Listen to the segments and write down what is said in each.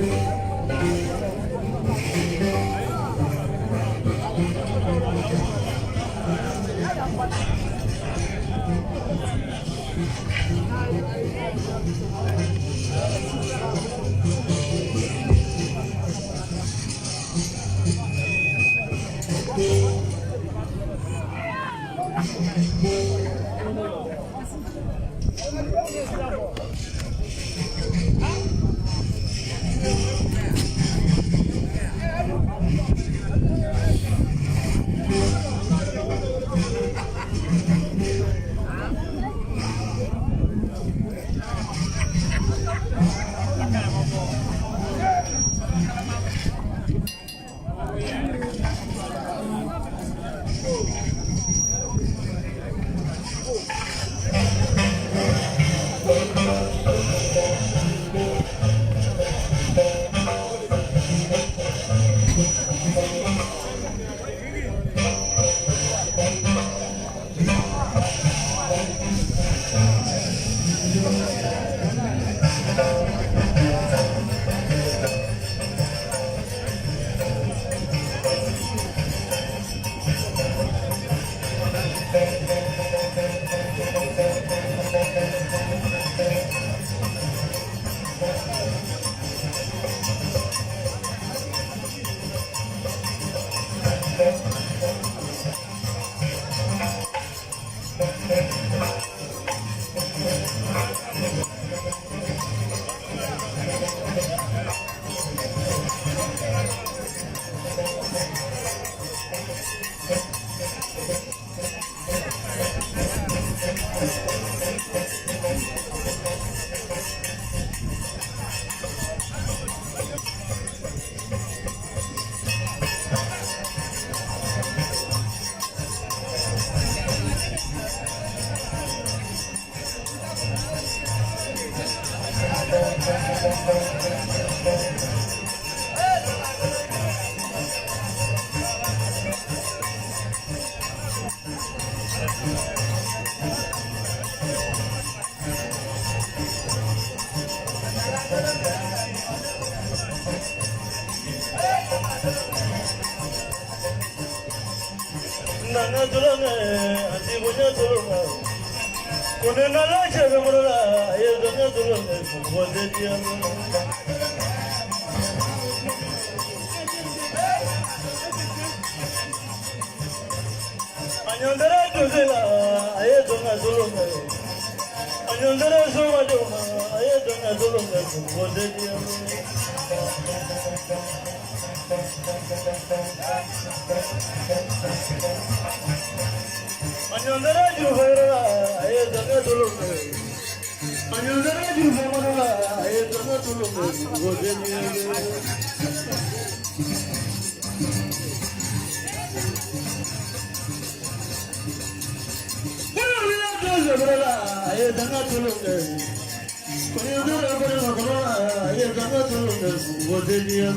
Thank you. Nana tulunga, ati punya tulunga. Kone nala cakap mula, ayah nana tulunga, boleh dia. Anyandara tulunga, ayah nana tulunga. Anyandara semua tulunga, ayah nana tulunga, boleh dia. Anyandara juhara, ayah jangan tolong. Anyandara juhara, ayah jangan tolong. Boleh dia. Juhara, ayah jangan tolong. Anyandara juhara, ayah jangan tolong. Boleh dia.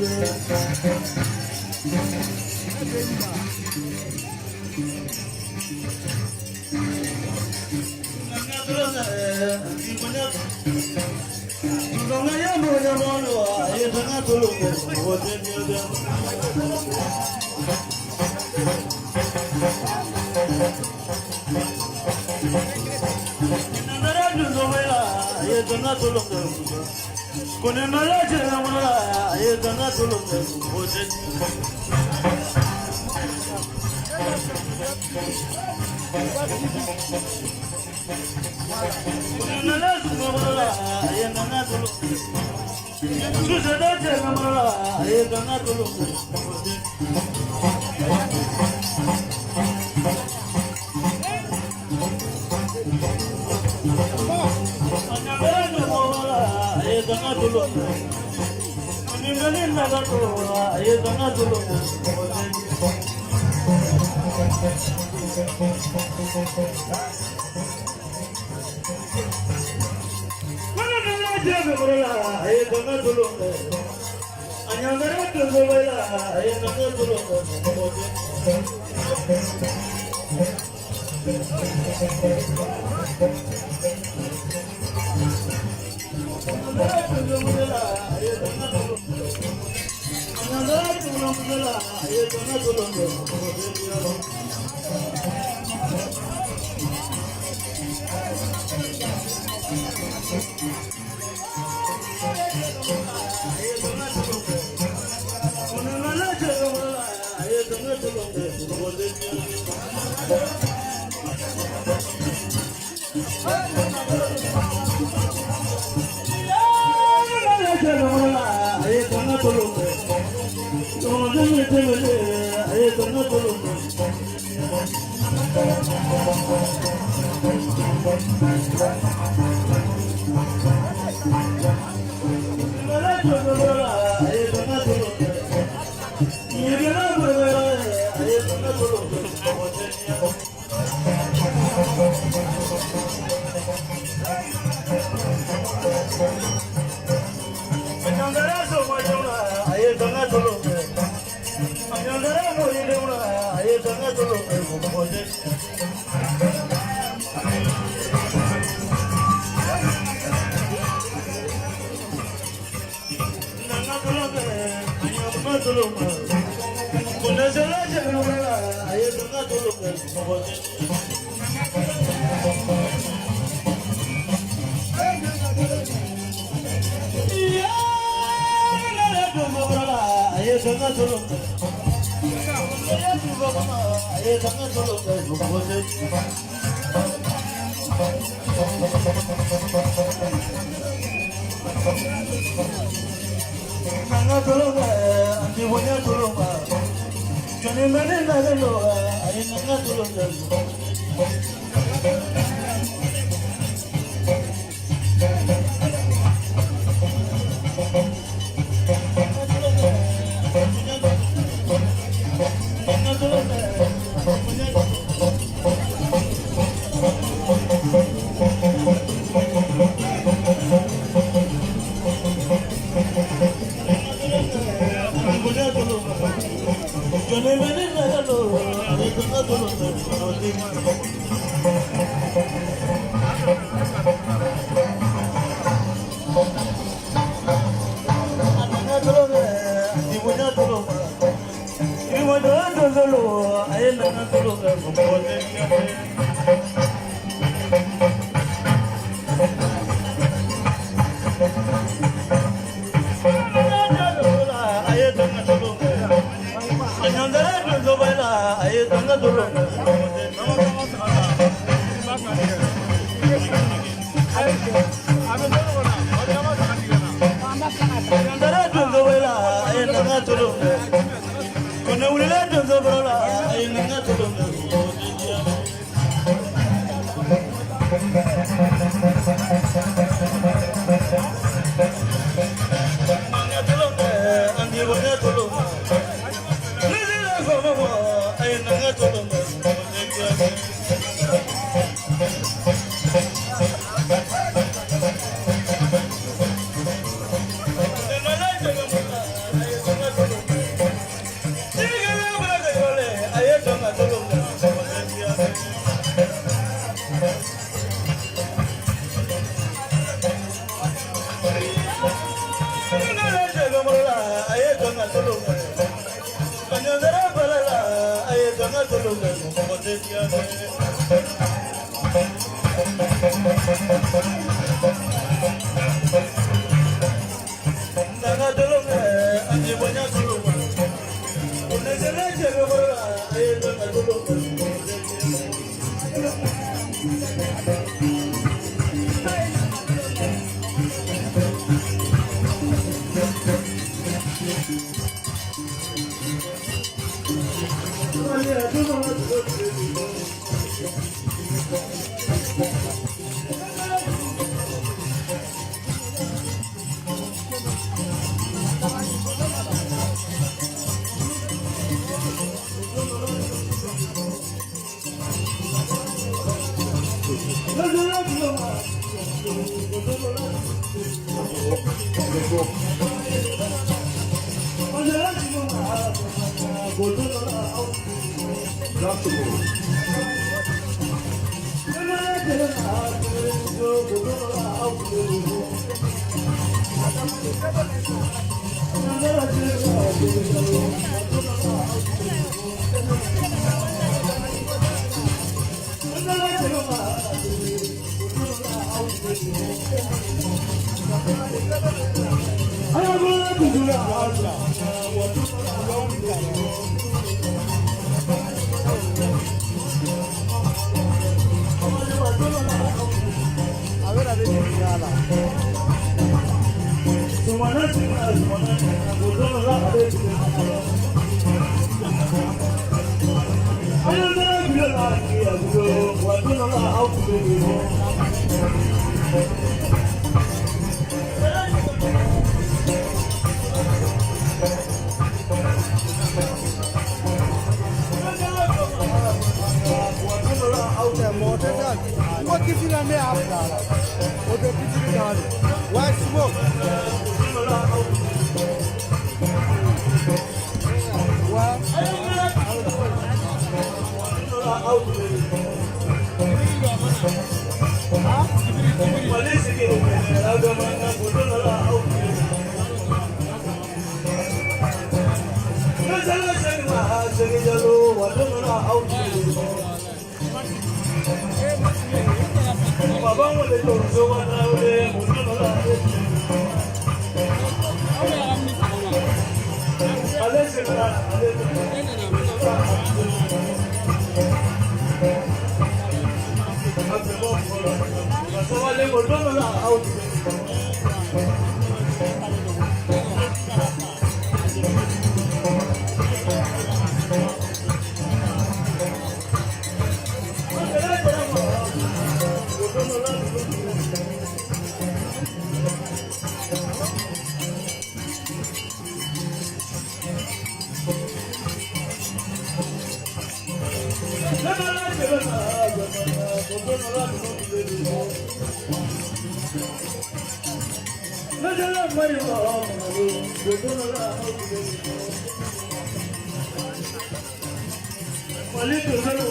Malito salo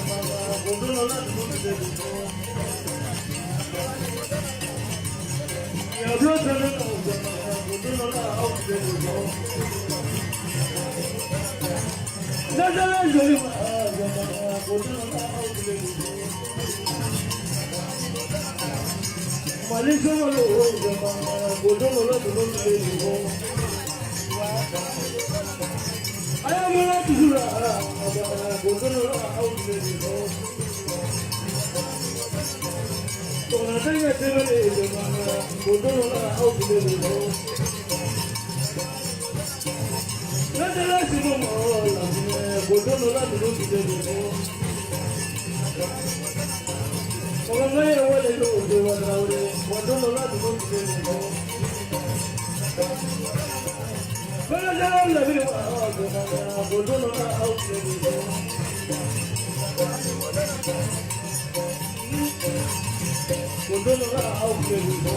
mama bodo nola dunde duko ya bro salo mama bodo nola aude duko na jala joli mama bodo nola aude duko malito salo mama bodo nola dunde duko aya mala tuzura bodo nola aude duko tona tanga tebele mama bodo nola aude duko na jala simo mola bodo nola dunde duko oga ya wale lo de wadaure bodo nola dunde duko para jala la vida bodo nola aude duko bodo nola aude duko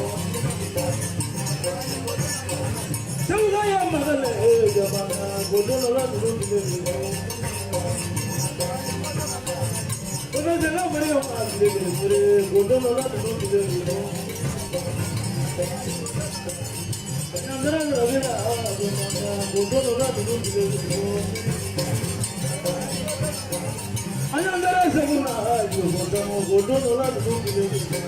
Chauda ya magale jamana bodo nola dunde duko bodo jala mariya magale bodo nola dunde duko Nandara ravira bodo nola dunde duko Anandara sabuna bodo nola dunde duko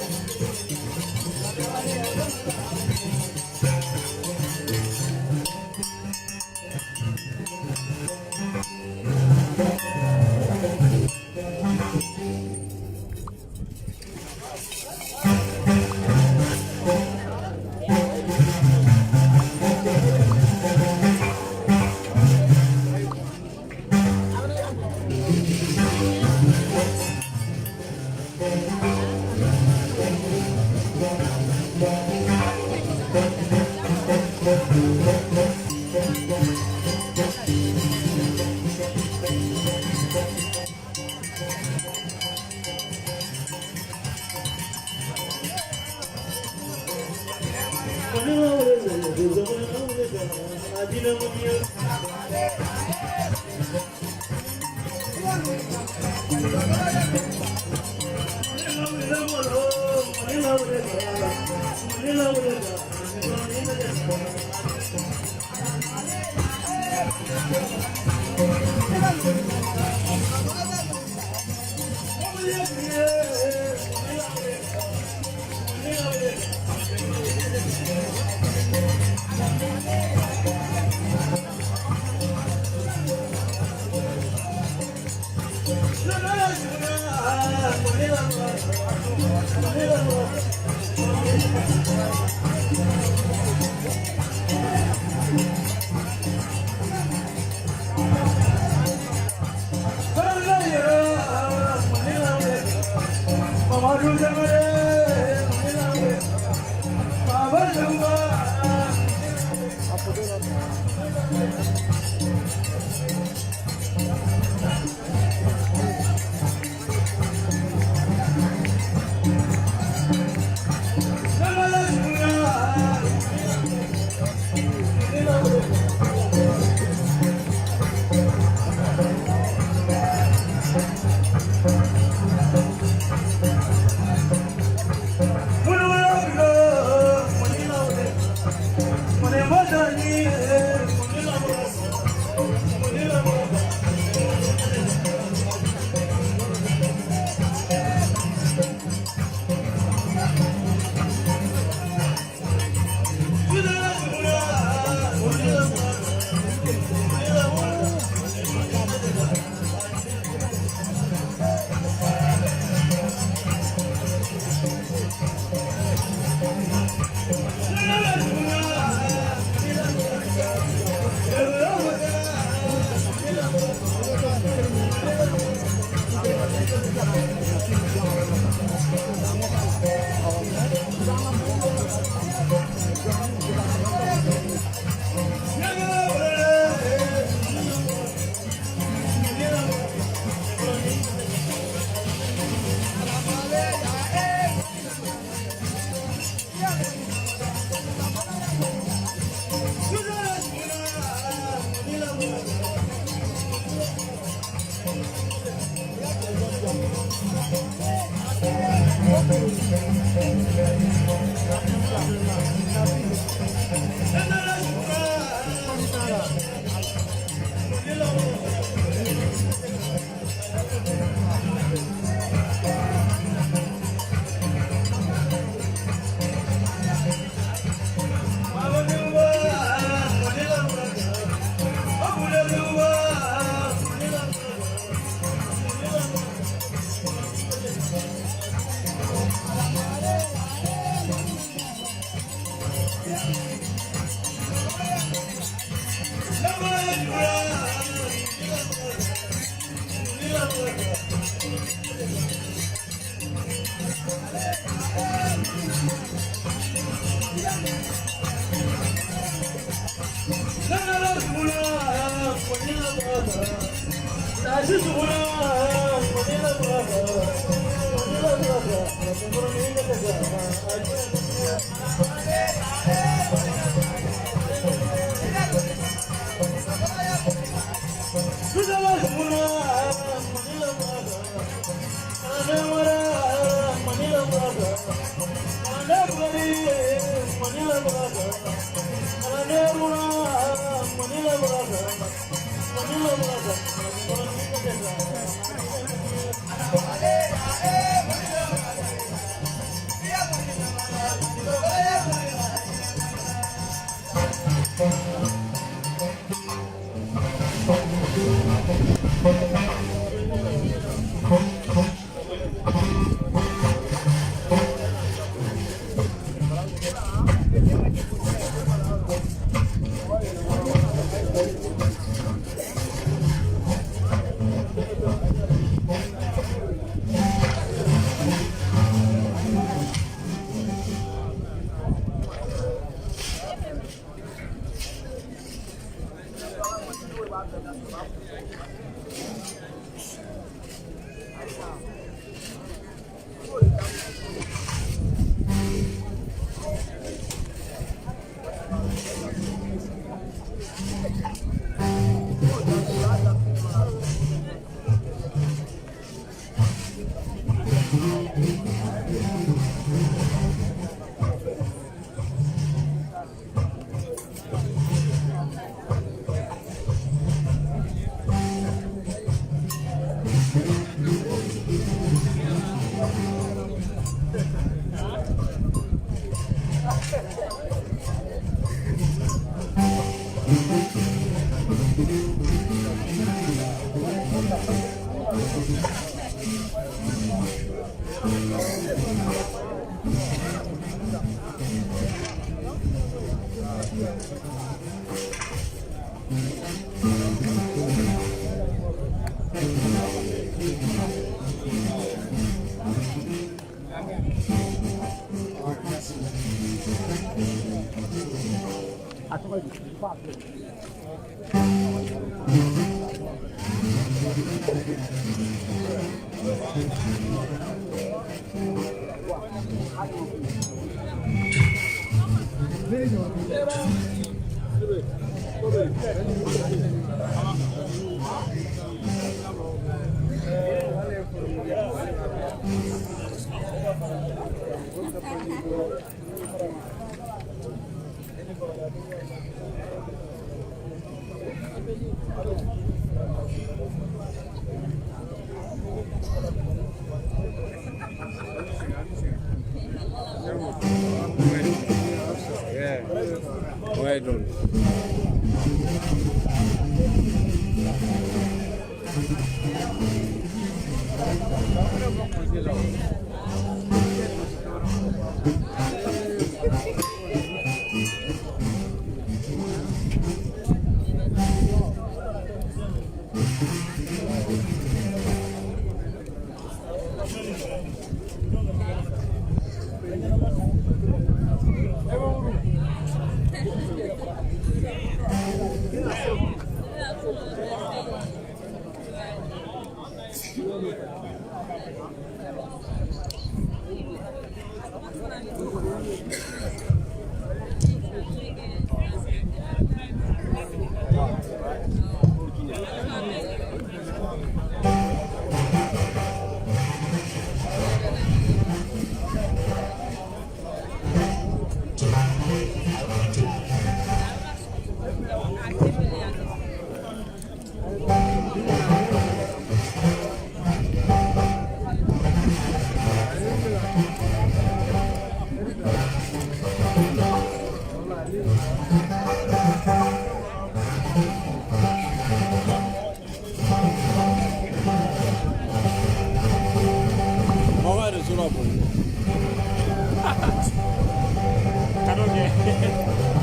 가로게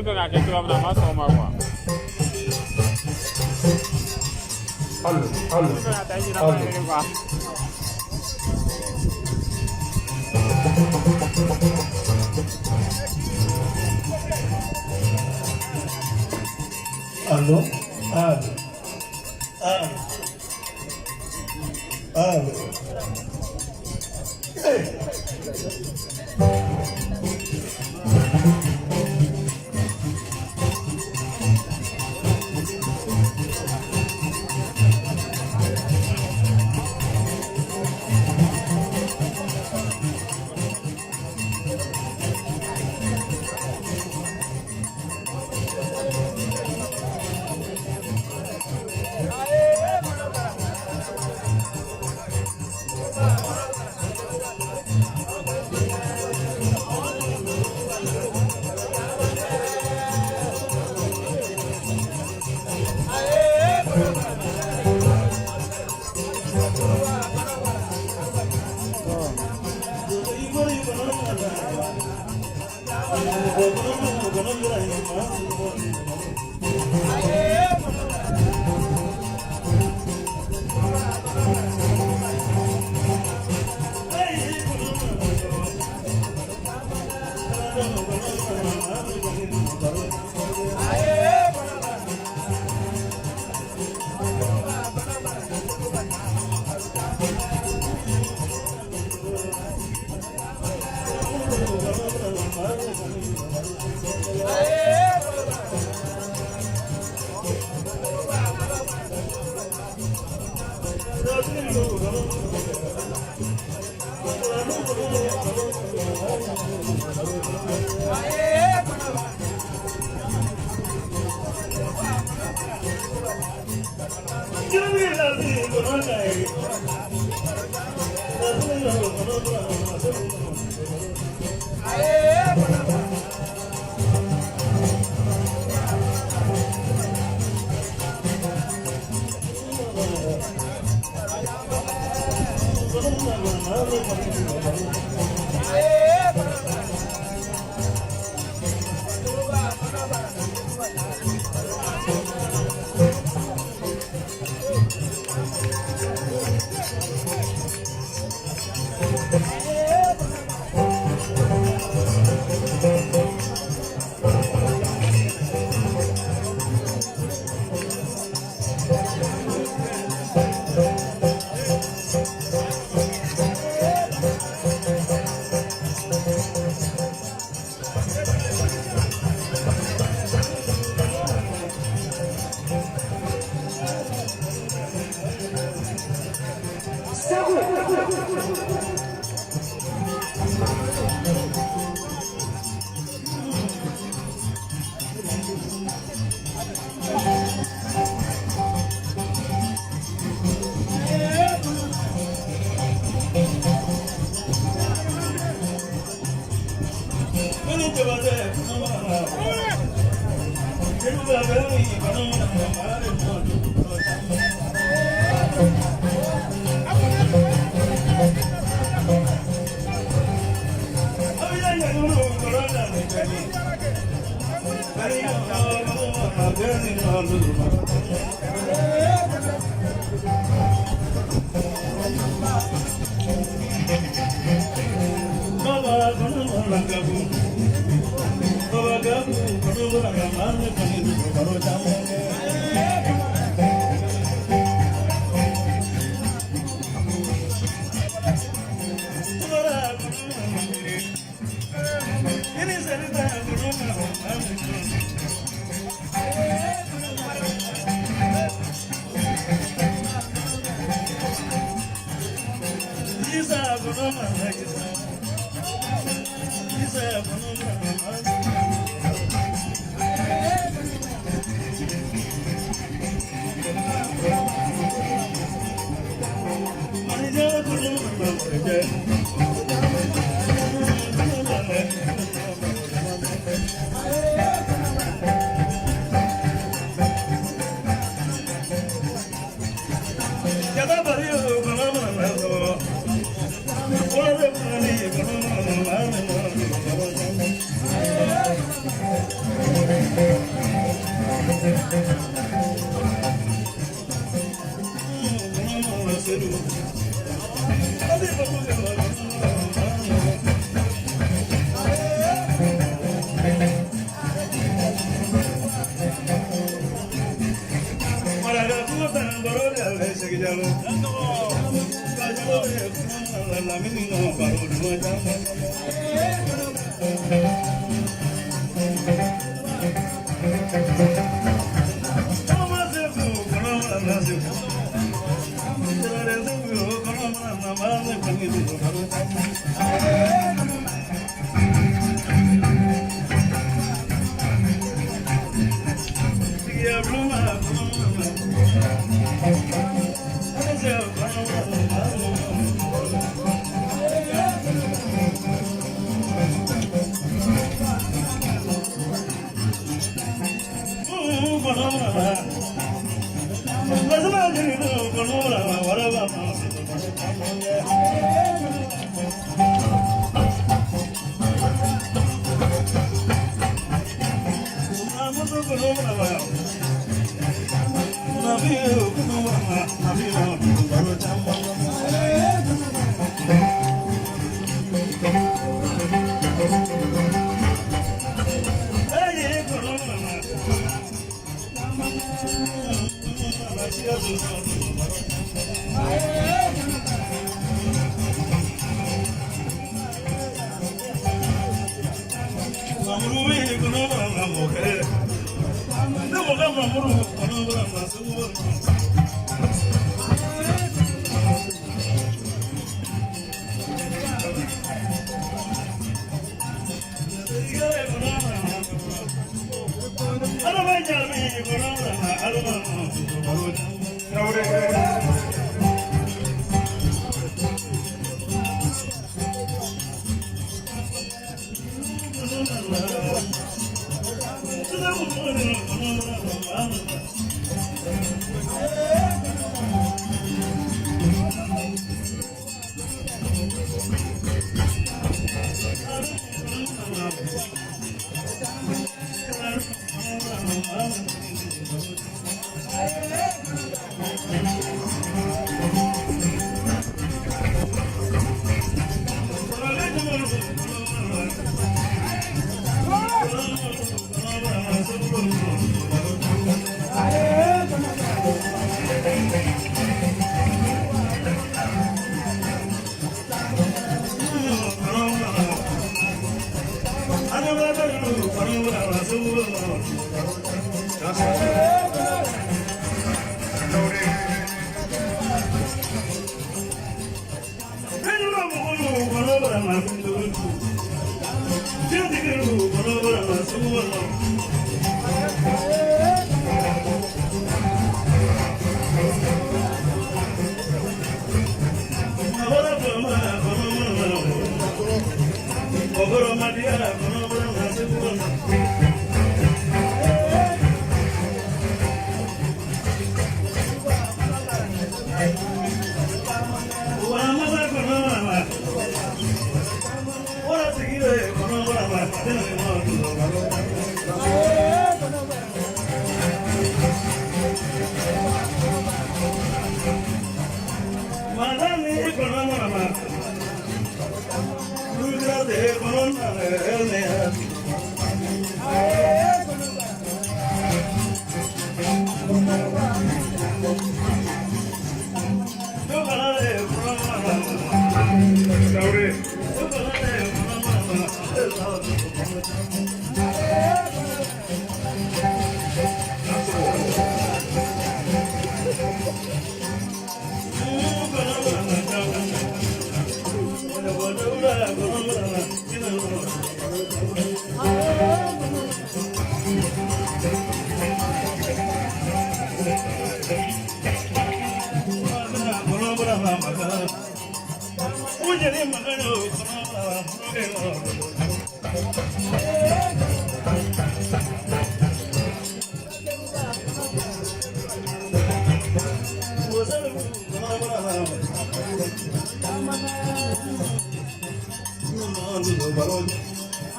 kɛ k'a kɛ cogoya min na a ma sɔn o ma quoi. Allo. Ka taa ɲinɛ ma yɛrɛ quoi. Allo. Hey.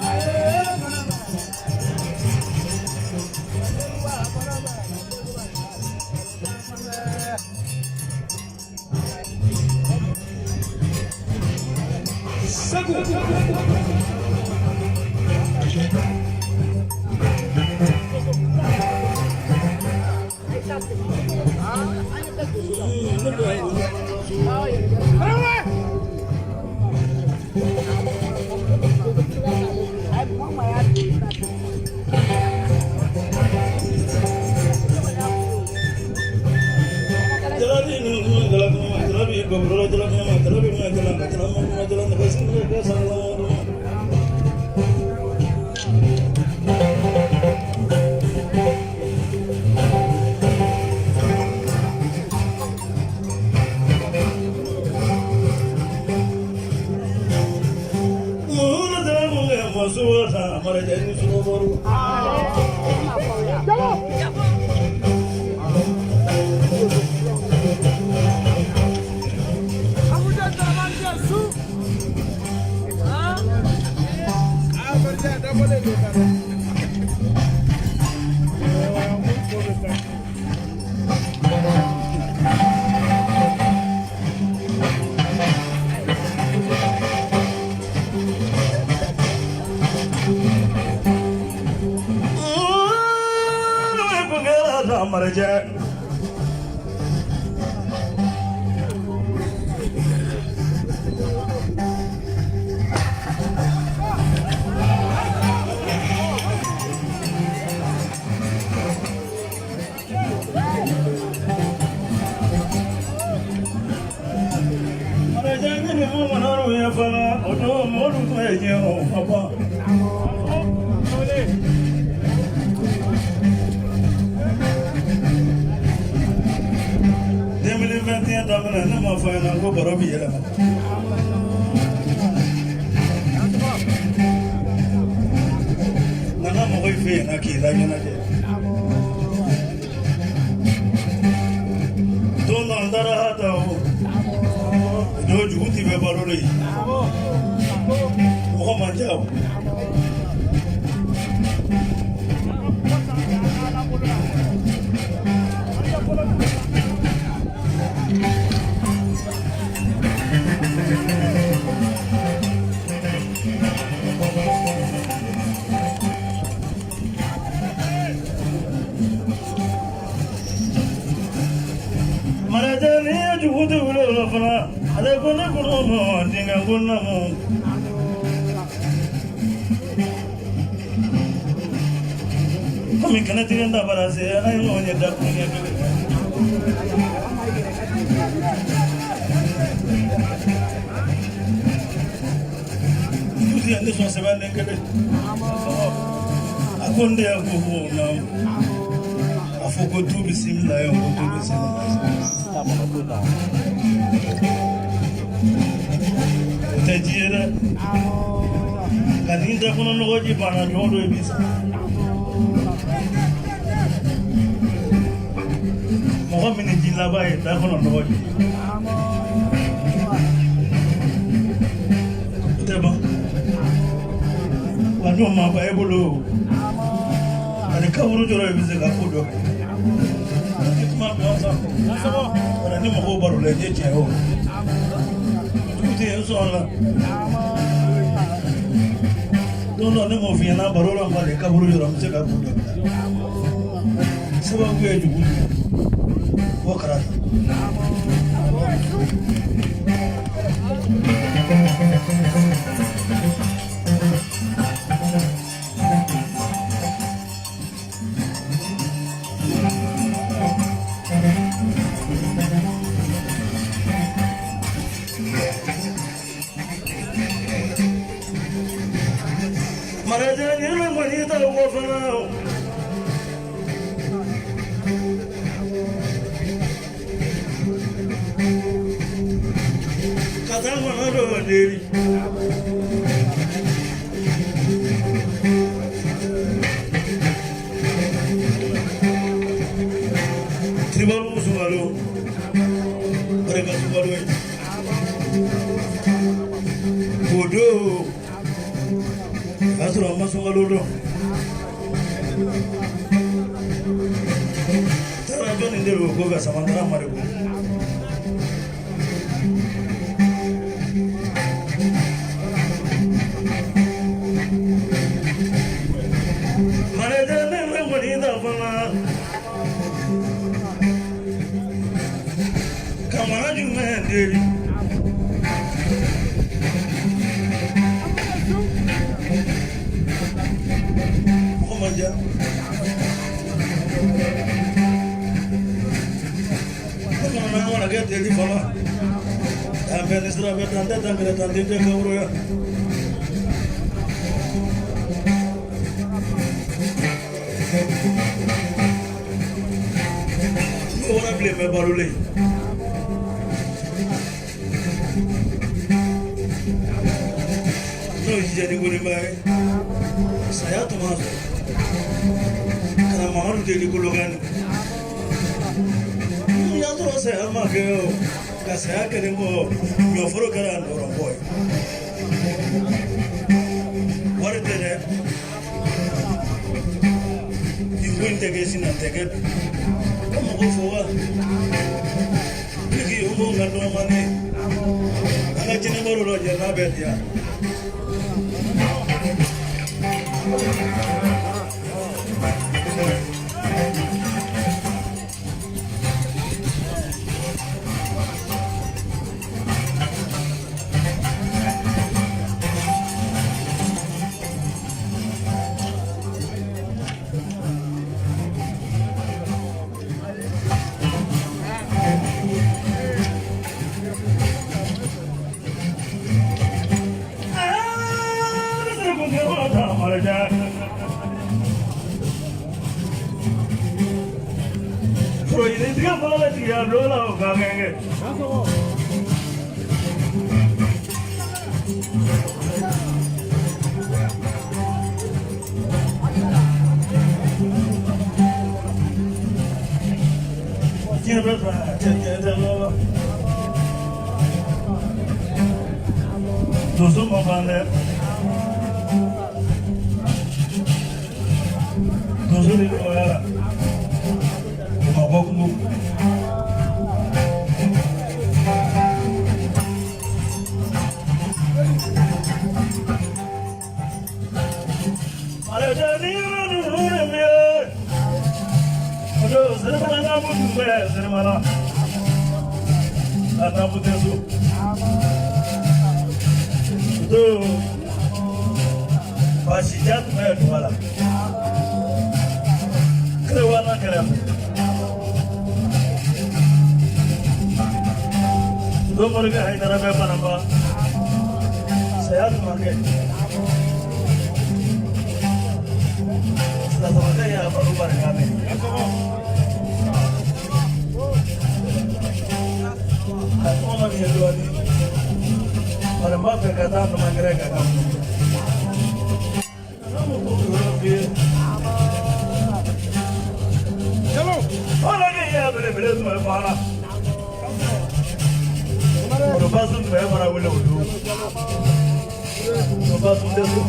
Aye, sa mara jani suno moru. Maraja ni manaru ya fana odo modu meje o papa 2021 daminɛ ne ma fɔ an ɲɛna ko baro bi yɛlɛma nana mɔgɔ fɛ yen na k'i laɲɛnajɛ don dɔ n taara hata o don jugu ti bɛ baro de ye mɔgɔ man ca o jugudu wulolo fana ale ko ne kono mo dinga gonna mo komi kana tirenda barase ay mo nya da kunya kele tuzi ande so sebane kele akonde agogo na afoko tu bisimila yo tu bisimila Tajira kaninda kono nogoji bana jodo e bisa mo mini jilla baye da kono nogoji teba wanu ma baye bolo ani kawru joro e bisa ka fudo ma biasa ora ni mo baro le je che o tuti so la dono ne mo fi na baro la male ka buru joro mse ka fudo saba ku e jugu wo kara Marajani na manita wo fana katama na do deri tribal musualo mereka sualo bodo asura masungalo do tara bani ndelo ko ga samantara mare ko mare de ne ngoni da fana kamara jume ndeli ya no me ahora que te di fama también es la verdad también también te cobro ya ahora me barulé no ya ni con el saya tuma kana mamaru deli kulogani ya to saya ma ke ka saya ke mo yo foro kara ndoro boy warde de win tege sina tege como go fowa ligi umo ngado mane ana jine boro lo je na betia Dosu mabane, dosu ni oya, maboku. Ale jadi mana ni? Ojo, serba nak buat apa? Serba nak. Ada buat tu. Tu basijat मैं ढोला करवाना करा दो मुर्गे हैदराबाद में बनवा सयाद मांगे सदा या बाबू बरका में कौन है लोनी और माँ पे कहता हूँ मंगरे का काम चलो और आगे ये बड़े बड़े तुम्हें पाना और बात सुन मैं बड़ा बोले उठूँ और बात सुन दे तू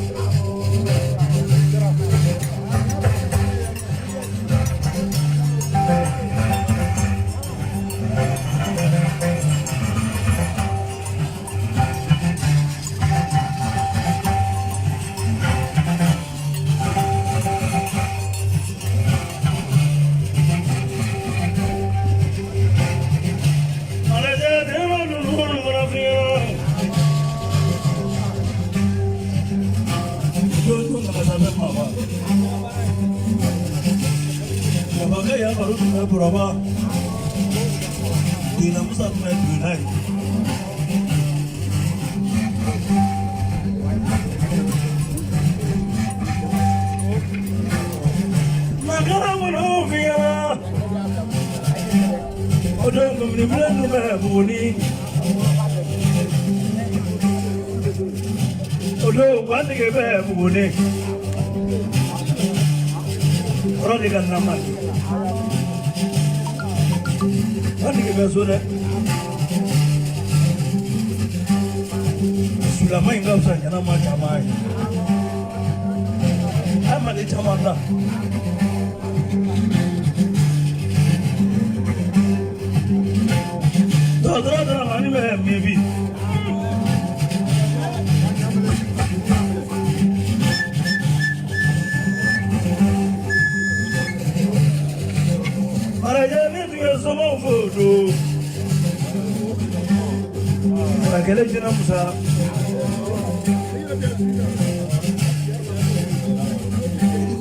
ya baru tuh berapa? Di dalam satu meter Negara menufia, udah kemudian number buni, udah wanti ke buni, orang ikan nama. Ani ke besore Sulama inga usanya nama jamai ama ni chamanda dodra mani me maybe Somos foto. Aquele que não sabe.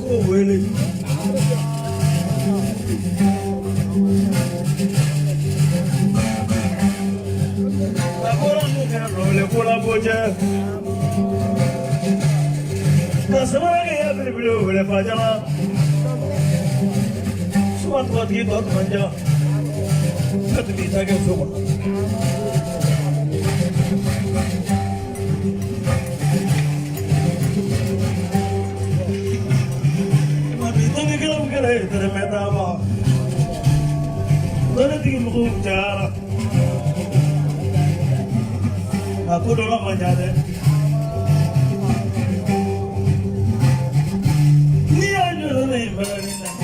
Como ele. Agora não quero levar a boja. Semana que ia primeiro levar já. Suatu waktu itu manja. Satu bisa ke semua. tere metama. Tere tiki muku jara. Aku dola manjade. Ni aja ni berani nak.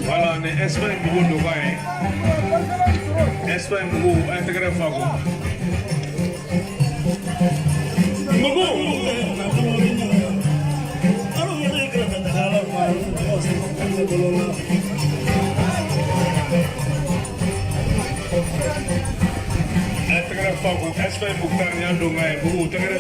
Voilà, on est Espagne pour nous voir. Espagne pour intégrer Fago. Intégrer Fago, Espagne pour Tarnia Dongaï, pour intégrer.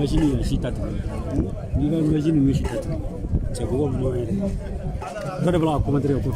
machine ya shita tu ni ga machine ni shita tu cha go mo ni dole bla ko madre ko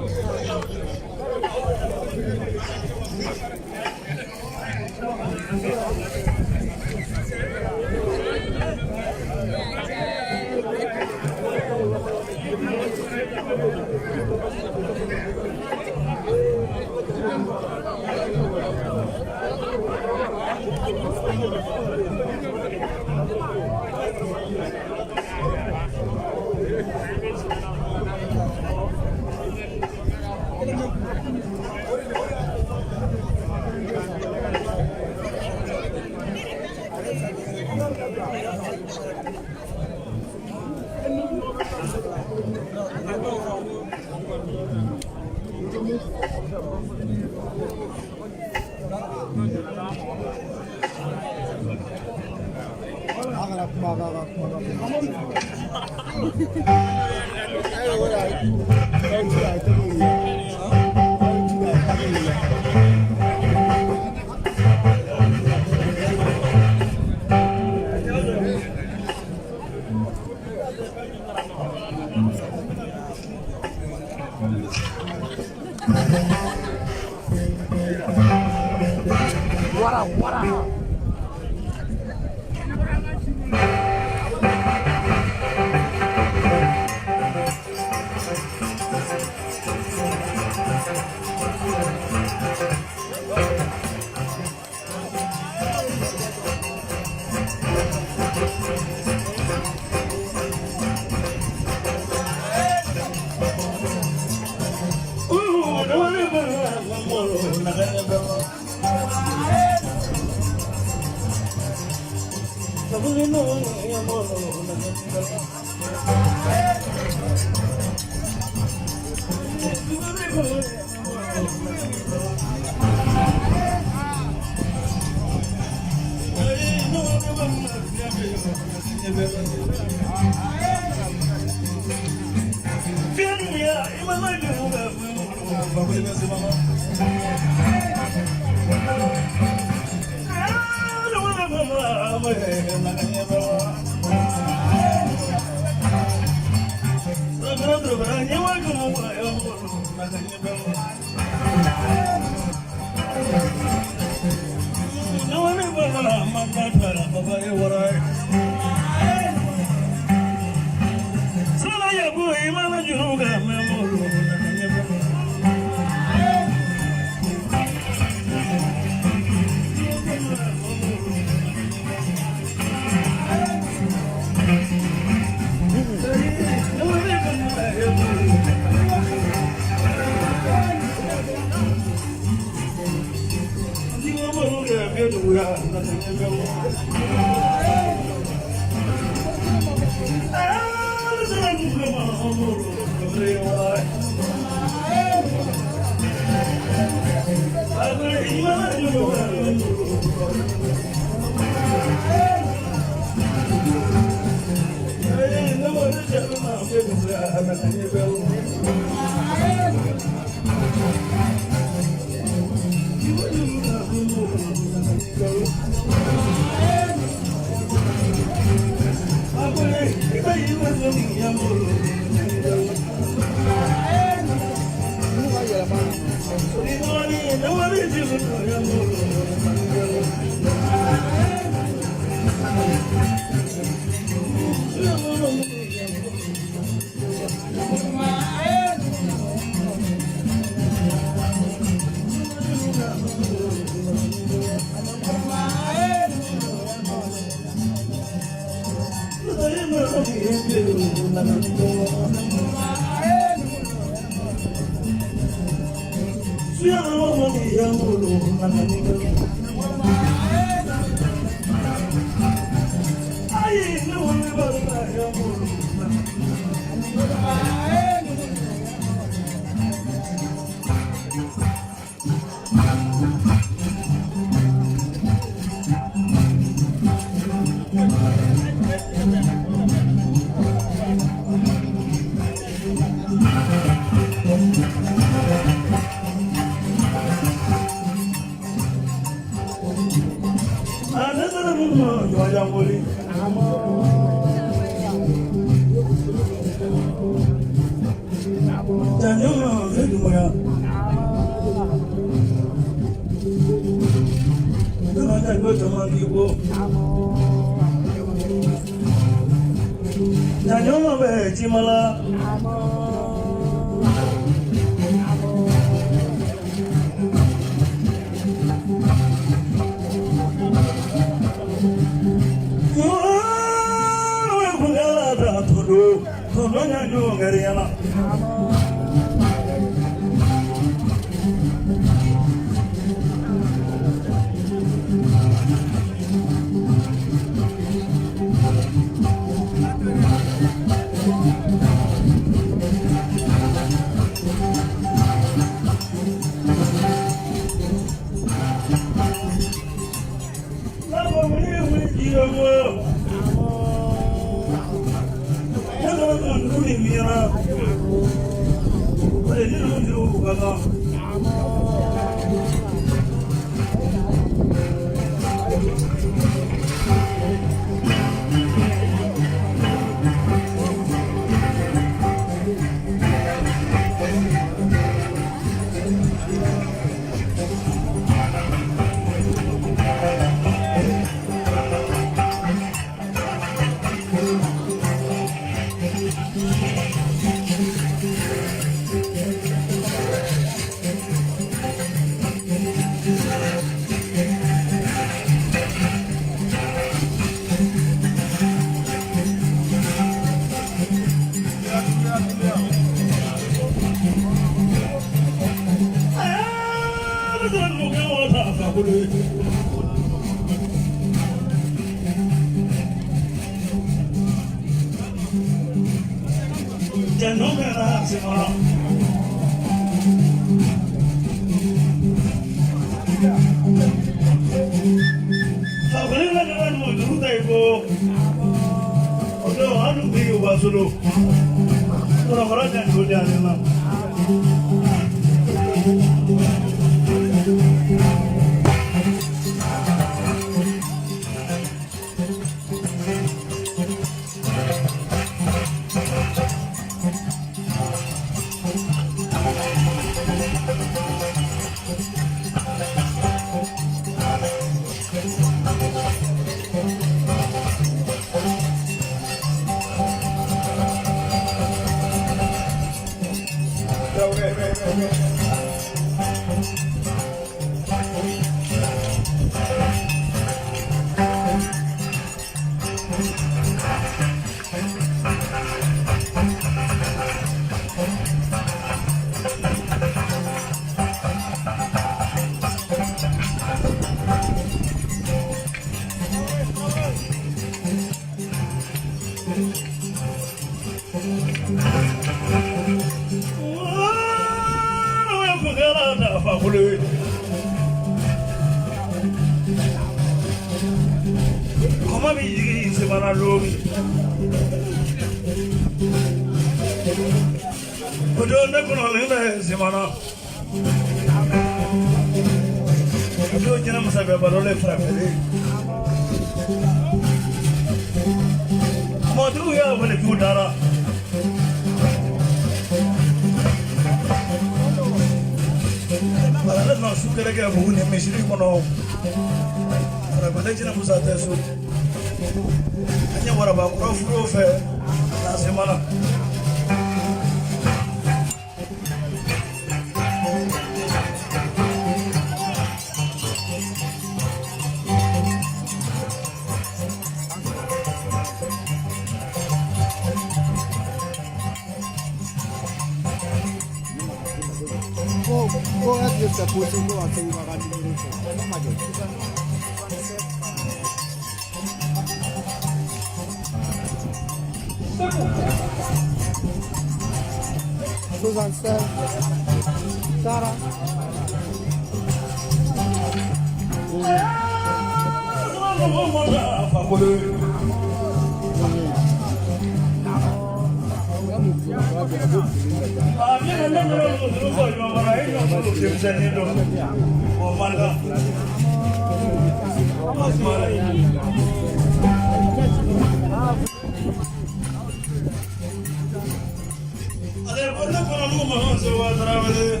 Como se va a traer.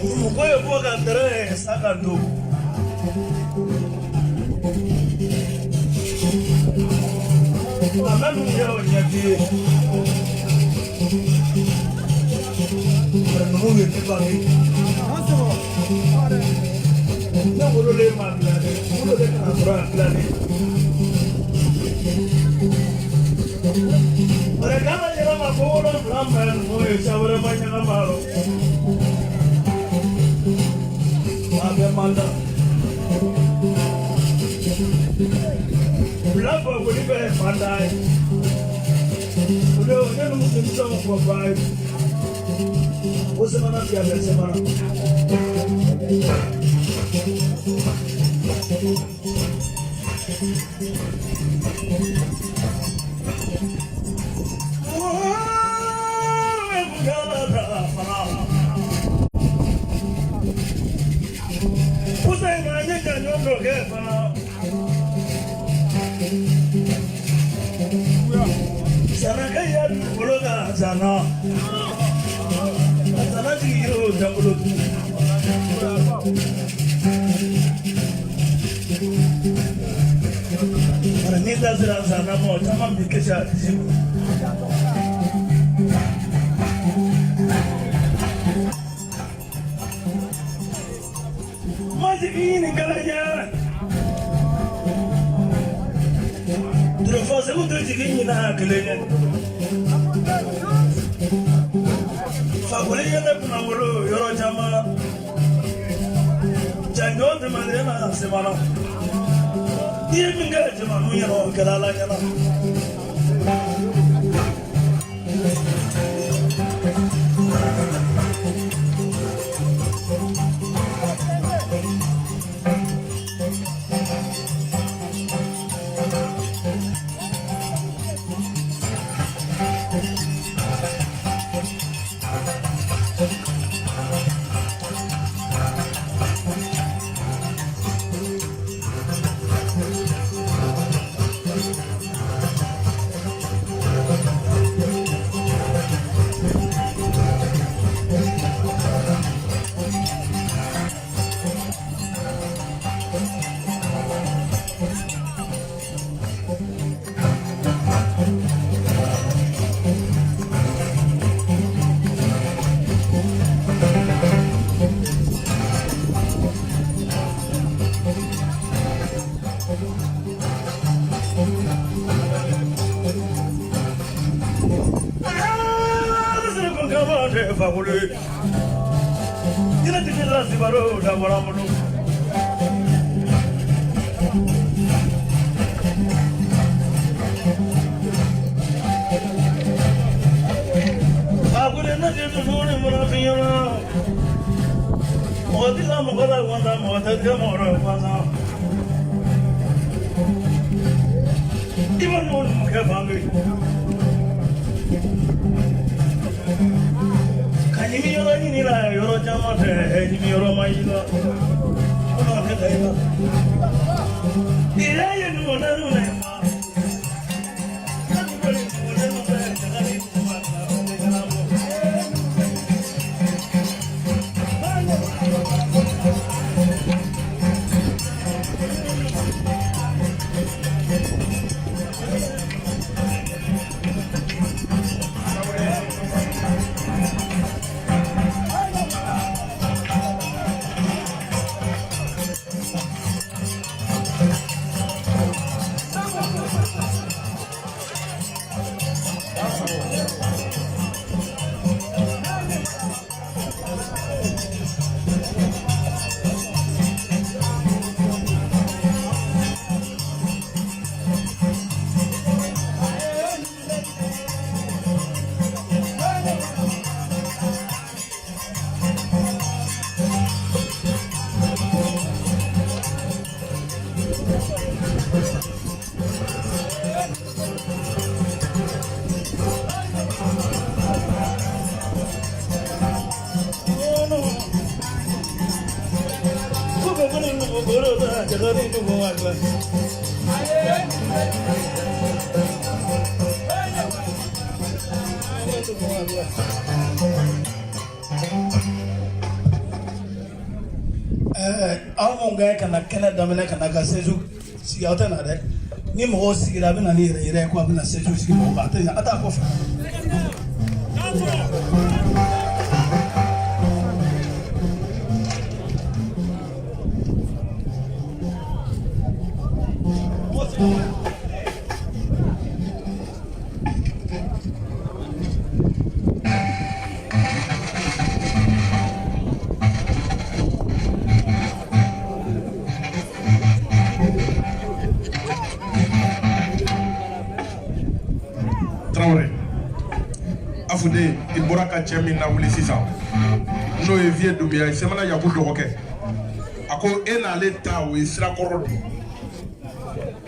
Como puede cantar sacando. La mano ya hoy aquí. Pero no me queda aquí. No puedo leer más claro. Puedo leer más claro. Para cada día más pobre, la muy sabe mañana malo. Ave manda. Blanco will be a Monday. No, no, no, for five. What's the other semana? Who's that? I think I don't know here. Sana kaya bologa sana. Sana jiyo jamulo. Para nida zira sana mo tamam dikesha. Majini kalanya. Forse un tutti che na kelenya fa kuleya na kuna molo yoro chama chango de madena semana die minga chama no yoro kalala kana Ina tikila sibaro da waramuno. Agule na jetu nuri murafiyana. Modi la mugala wanda modi ka mora kwaza. Iban nuri muke bangi. Kanyimi yoro ni la yoro chama the ni yoro maila. Ono ke daiba. Ira ye no na no na. An gaya kana kɛnɛ daminɛ kana ka seju sigi aw tɛ na dɛ ni mɔgɔw sigira a bɛ na ni yɛrɛ yɛrɛ ye ko a bɛ na seju sigi mɔgɔw kan a tɛ ɲɛ a t'a kɔfɛ. Afude ibora ka cɛ min na wuli sisan n'o ye vie Dumbuya ye Semana Yaku dɔgɔkɛ a ko e n'ale ta o ye sirakɔrɔ de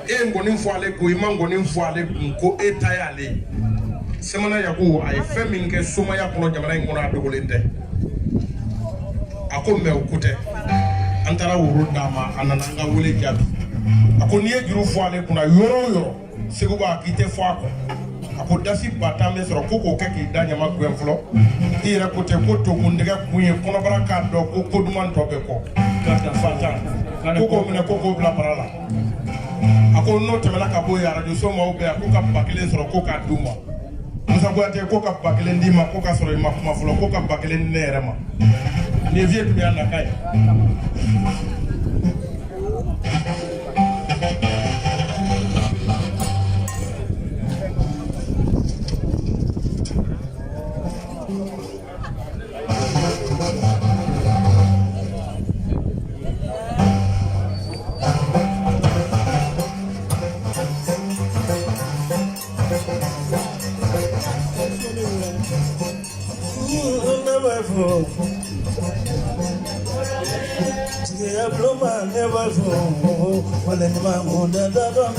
e ye ngɔni fɔ ale ko i ma ngɔni fɔ ale kun ko e ta ye ale Semana Yaku a ye fɛn min kɛ somaya kɔnɔ jamana in kɔnɔ a dogolen tɛ a ko mɛ o ko tɛ an taara woro d'a ma a nana an ka wele jaabi a ko n'i ye juru fɔ ale kunna yɔrɔ o yɔrɔ Segu b'a k'i tɛ fɔ a kɔ a ko dasi ba tan bɛ sɔrɔ ko k'o kɛ k'i da ɲama gɛn fɔlɔ i yɛrɛ ko tɛ ko tokundɛgɛ kun ye kɔnɔbara k'a dɔn ko ko duman tɔ bɛ kɔ ko k'o minɛ ko k'o bila bara la a ko n'o tɛmɛna ka bɔ yen arajo so maaw bɛ yan ko ka 1000 sɔrɔ ko k'a d'u ma Musa Kuyate ko ka 1000 d'i ma ko ka sɔrɔ i ma kuma fɔlɔ ko ka 1000 di ne yɛrɛ ma nin ye vie Dumbuya naka ye. Never fall, well, in my own, that don't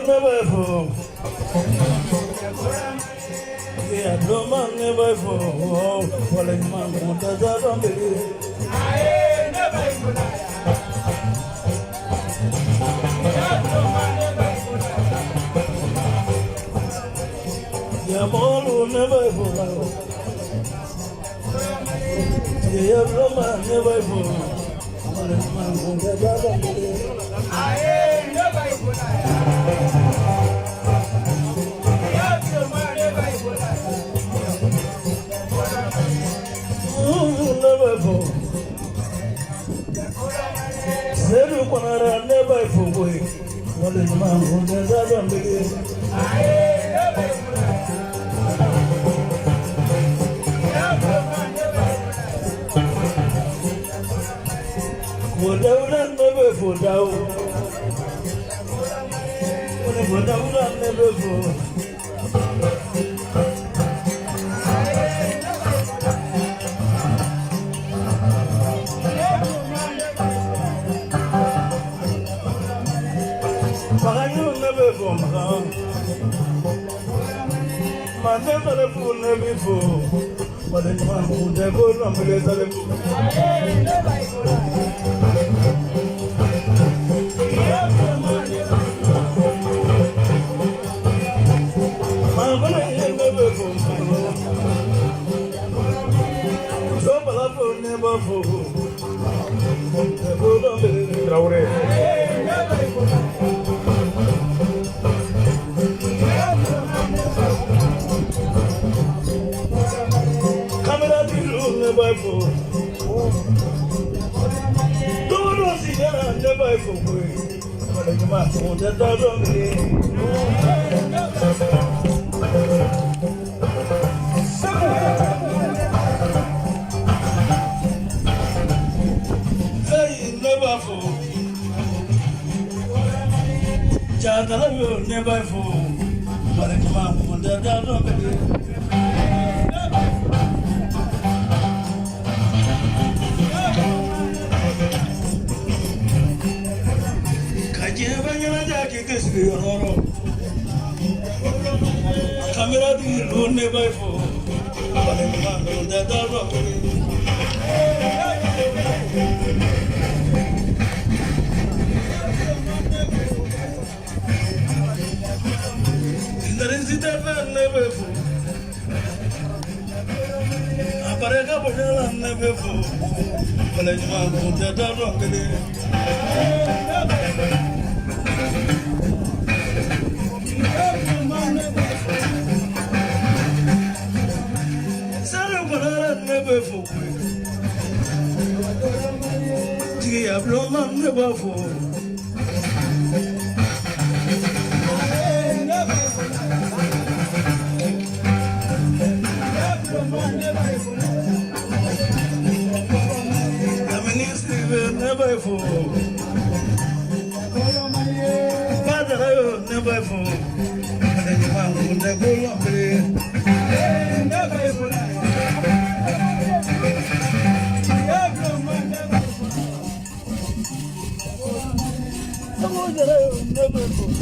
never fall. Yeah, no man never fall, well, in my own, that don't believe. Yeah, all will never fall. Yeah, no man never fall. Well, in my own, that don't believe. Never forget. What is man who doesn't believe? What I never for down. What I never for. Man never fool never fool, but the man who never rumbles a little. Man never fool, so never fool. Never fall. Don't see that never forget. But the man who doesn't believe. Hey, never fall. Jadala will never fall. But the man who doesn't believe. Camera di never fall. But the man who doesn't believe. Zitefa never fool. Aparega Bojala never fool. When I want to tell never fool. Tia Bloma never fool. Never fool. Father, never fool. And you want to go up there. Never fool. Never fool. Never fool.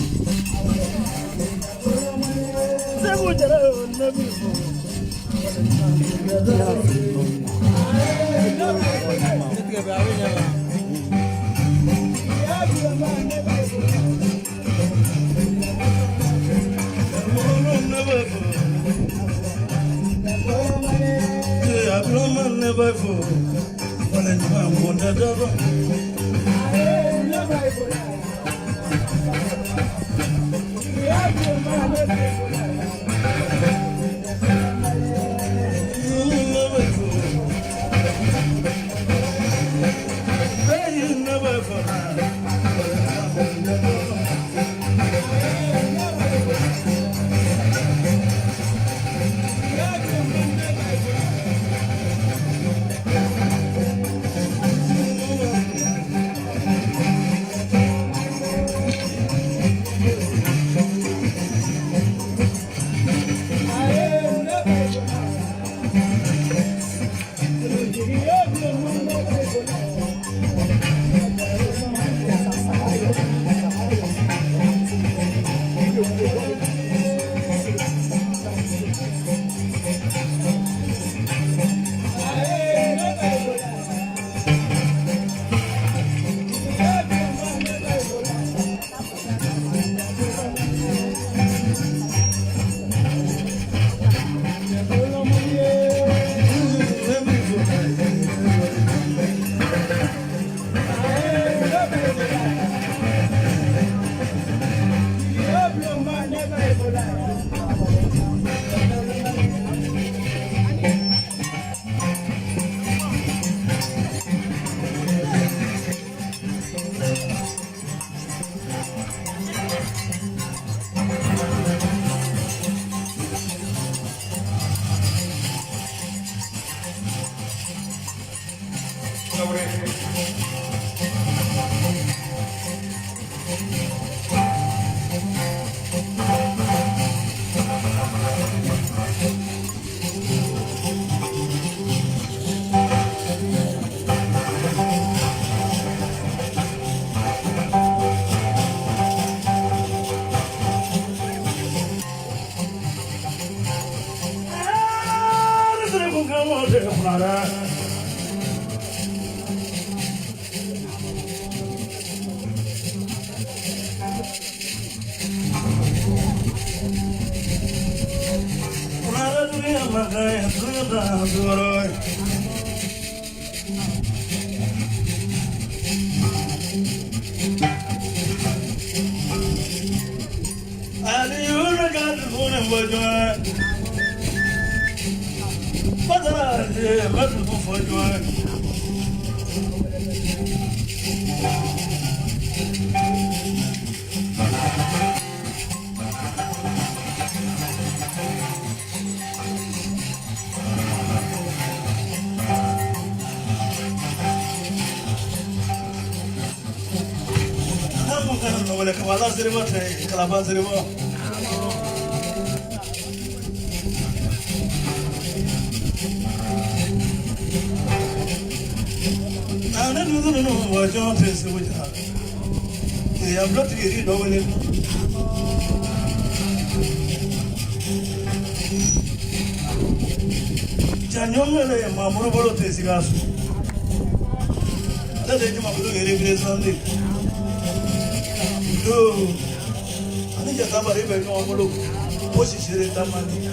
posi shere tamani.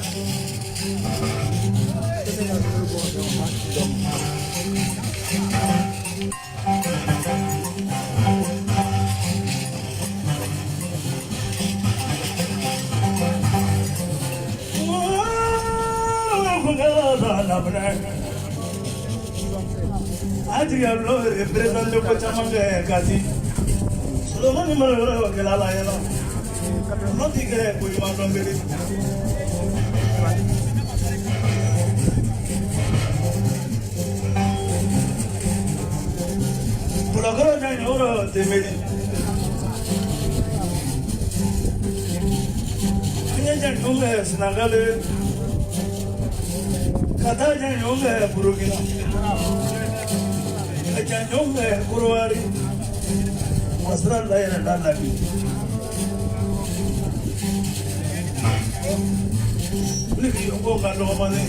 Ati ya lo represente ko chamanga kasi. Solomon ni mara ke la ya la. No tigre ko ma no ngere. Pulagara na ora te meri. Kinya nunga snagale. Kata nunga burugina. Janjonge kurwari masra laira lalabi liki yongo kalo mane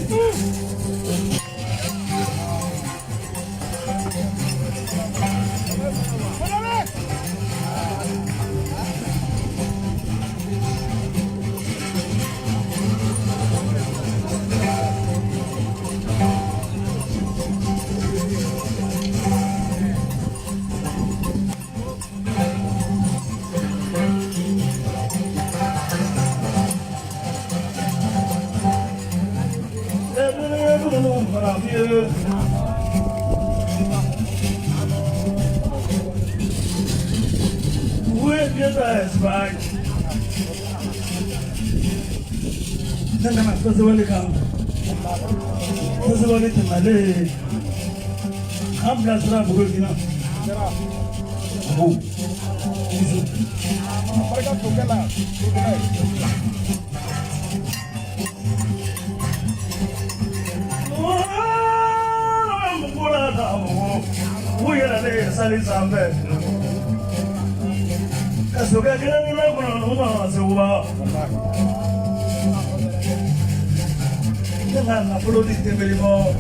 na polo di tebelimo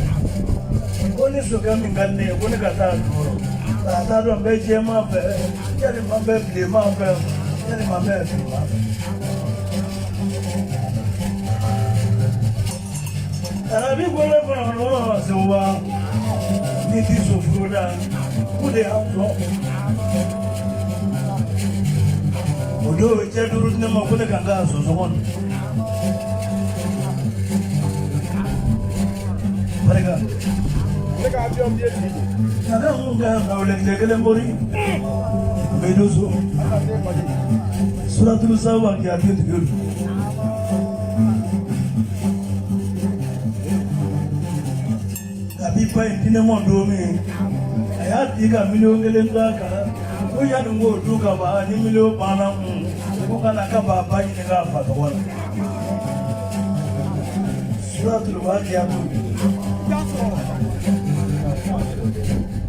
koni soga mingane koni kata duro ta do beje ma be yale ma be ble ma be yale ma be ma arabi gole ko no sewa ni ti so fuda kude amro odo je duru ne ma kone kanga so so kon Mereka ambil dia ni. Ada orang kau lagi jaga lembori. Bedoso. Suratul Sawa ki hati tu. Tapi pai dina mondo me. Ayat tiga million gelenda kara. Kau yang nunggu tu kaba ni million panam. Kau kan akak bapa ini kau apa kawan. Suratul Waqiah tu.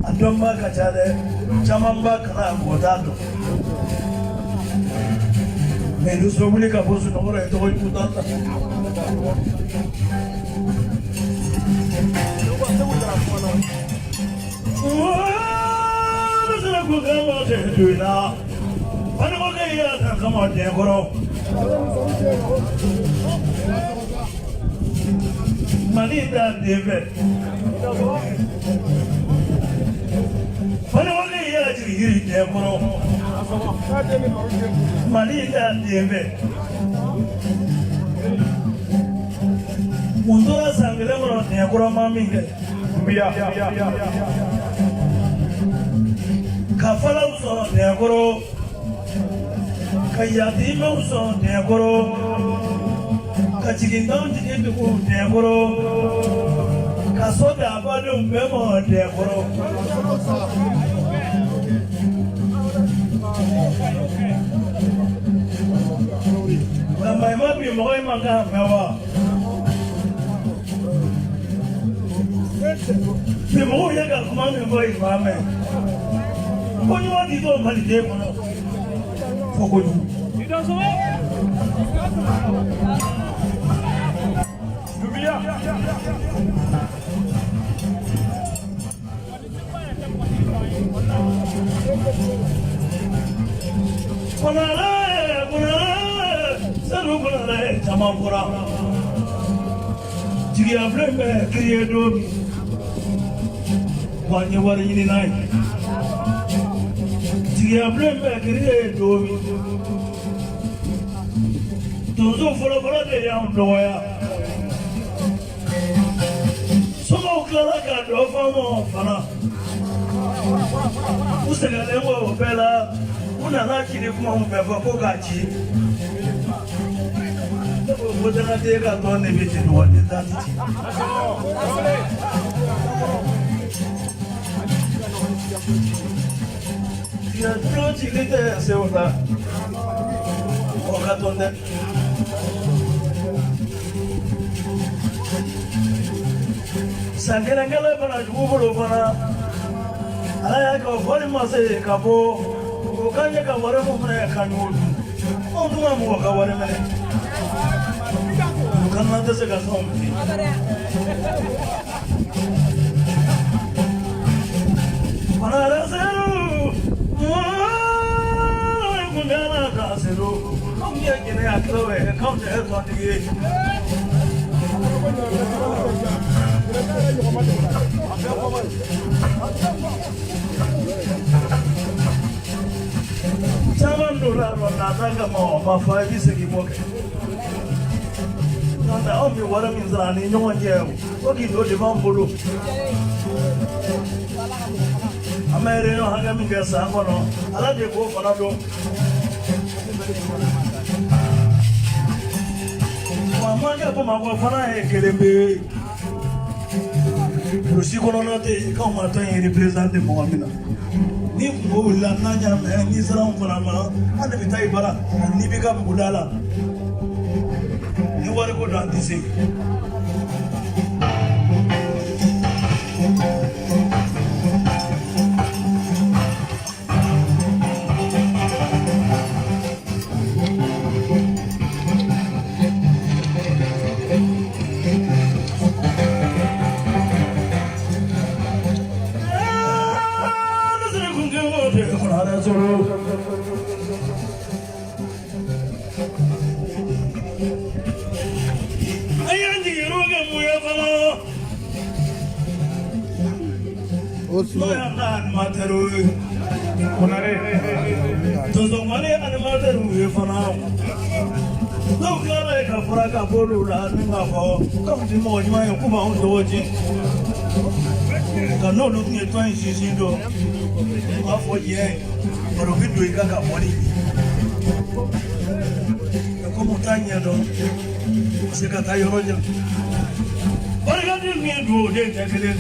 Andamba kachade chamamba kana godado medu sobuli kabosu nomora eto hoy putata Sura ko kama te duina pano ko ya kama te goro Manita deve Pano ko ya jiri te goro Manita deve Mundura sangre goro te goro maminge biya Kafala uso te goro Kayati me uso te goro Kachikindao jikindu ku te goro Kasoda abadu mbemo te goro Kama imabi mwoy manga mewa Te mwoy yaga kumami mwoy mame Konyo wadi to malide kono Fokonyo Dubia Konale Sarukule Tamapura. Tigia Blembe, Kiriado. One you were in the night. Tigia Blembe, Kiriado. Those who follow the young lawyer. Some of Claraka drove on Fana. Usagalemo Bella, Unaki, the Mom Bevacogachi. What did I take out on the vision? What is that? You are approaching the silver. Or cut on that. Sangerangala para Google para I go for him as a cabo, who can't get a water from a canoe. Oh, do not walk over a minute. You cannot take us home. I'm getting a clue and come to help on the gate. Chamandura Nataka Mo, 5 years ago. Not only what I mean, running no one here. What is the Bambulu? American Hagamiga Samono, I like to go for another. Mamma, Poma, Fana, Kelebe. Lucicolonate, come at and represent the Moamina. Nibu Nanya and Israel Panama, and the Taibara, and Nibika Budala. You want to go down this way. No, I'm not matter. To the money and the matter for now. No, like a fraca bolu, come to more in my Puma Doji. Cannot look at 20 do. Half what ye, or a bit we got a body. The Comutania don't. Secretary Roger. What I didn't mean to do, take it.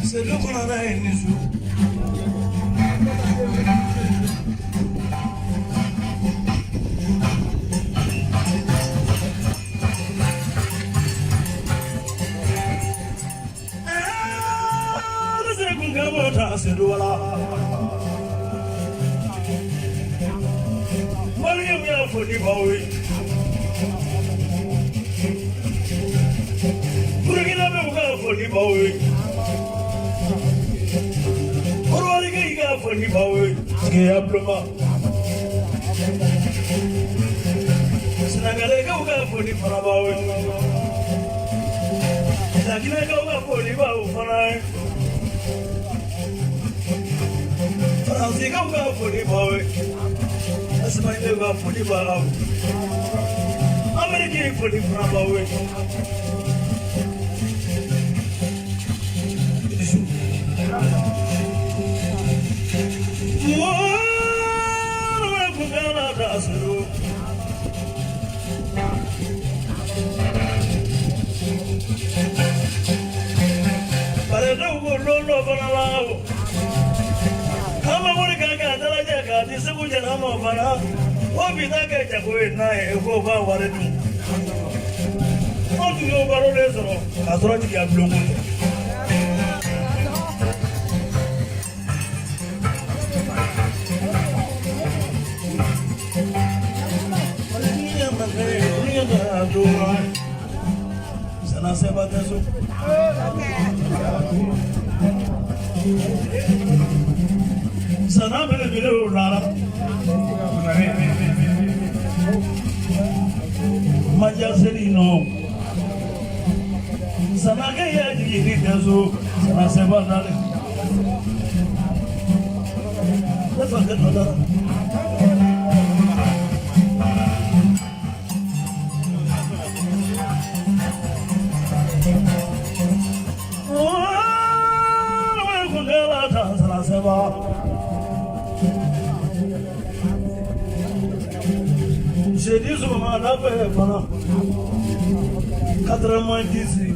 Se lo con la in su se con gamota se dola Maria mia for di bawi Burkina Faso for di bawi for the power, Skiaploma. Sinagarega for the Paraboy. Saginaga for the Bow for I. Franzica for the boy. That's my neighbor for the Bow. American for the Paraboy. sana bele bele rara maja serino sana ke ya jigi dazo sana seba dale dafa ke no dara J'ai dit sur ma lave pendant 4 mois d'ici.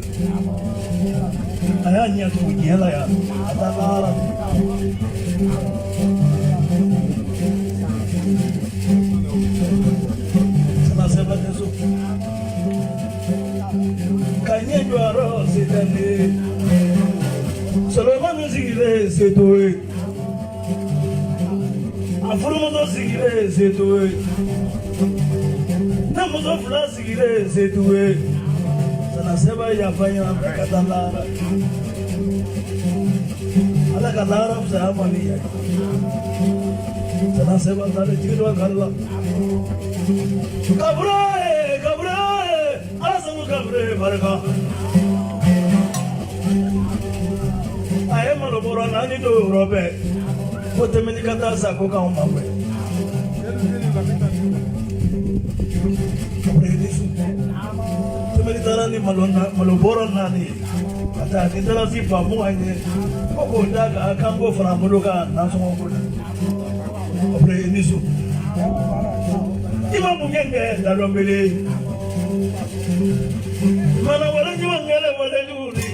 Aya nya tu gela ya. Adala. Sana seba deso. Kanye juaro sidane. Solo manu sigile setoe. Afurumoto sigile setoe. Namuzo fula sigile setoe. Sana seba ya fanya katala. Ala katala sa amani ya. Sana seba dale jidwa kala. Kabra ala samu kabre baraka. Aye malo bora nani do robe. Kote meni kata sa ko ka umba. Ni maloboro nani ata kitala si pamu anye koko daga kango fara muluka na so ko opre nisu ima mungenge dalo mbele mana wala jiwa ngale wala luri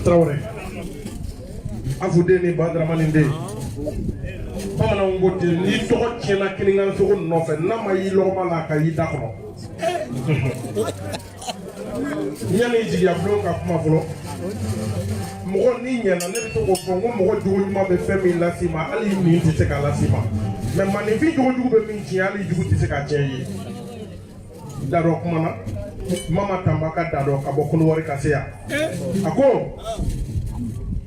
Traoré afude ni Badramani Nde bamana ngote ni togo tiena kilinga so no fe na mayi loma la ka yi dakro nyani jigi ya bloka kuma folo mo ni nyana ne to ko fongo mo jugo ma be femi la sima ali ni ti se ka la sima me mani fi jugo be min ti ali jugo ti se ka cheyi daro kuma na mama tambaka dado ka bokun wori kaseya ako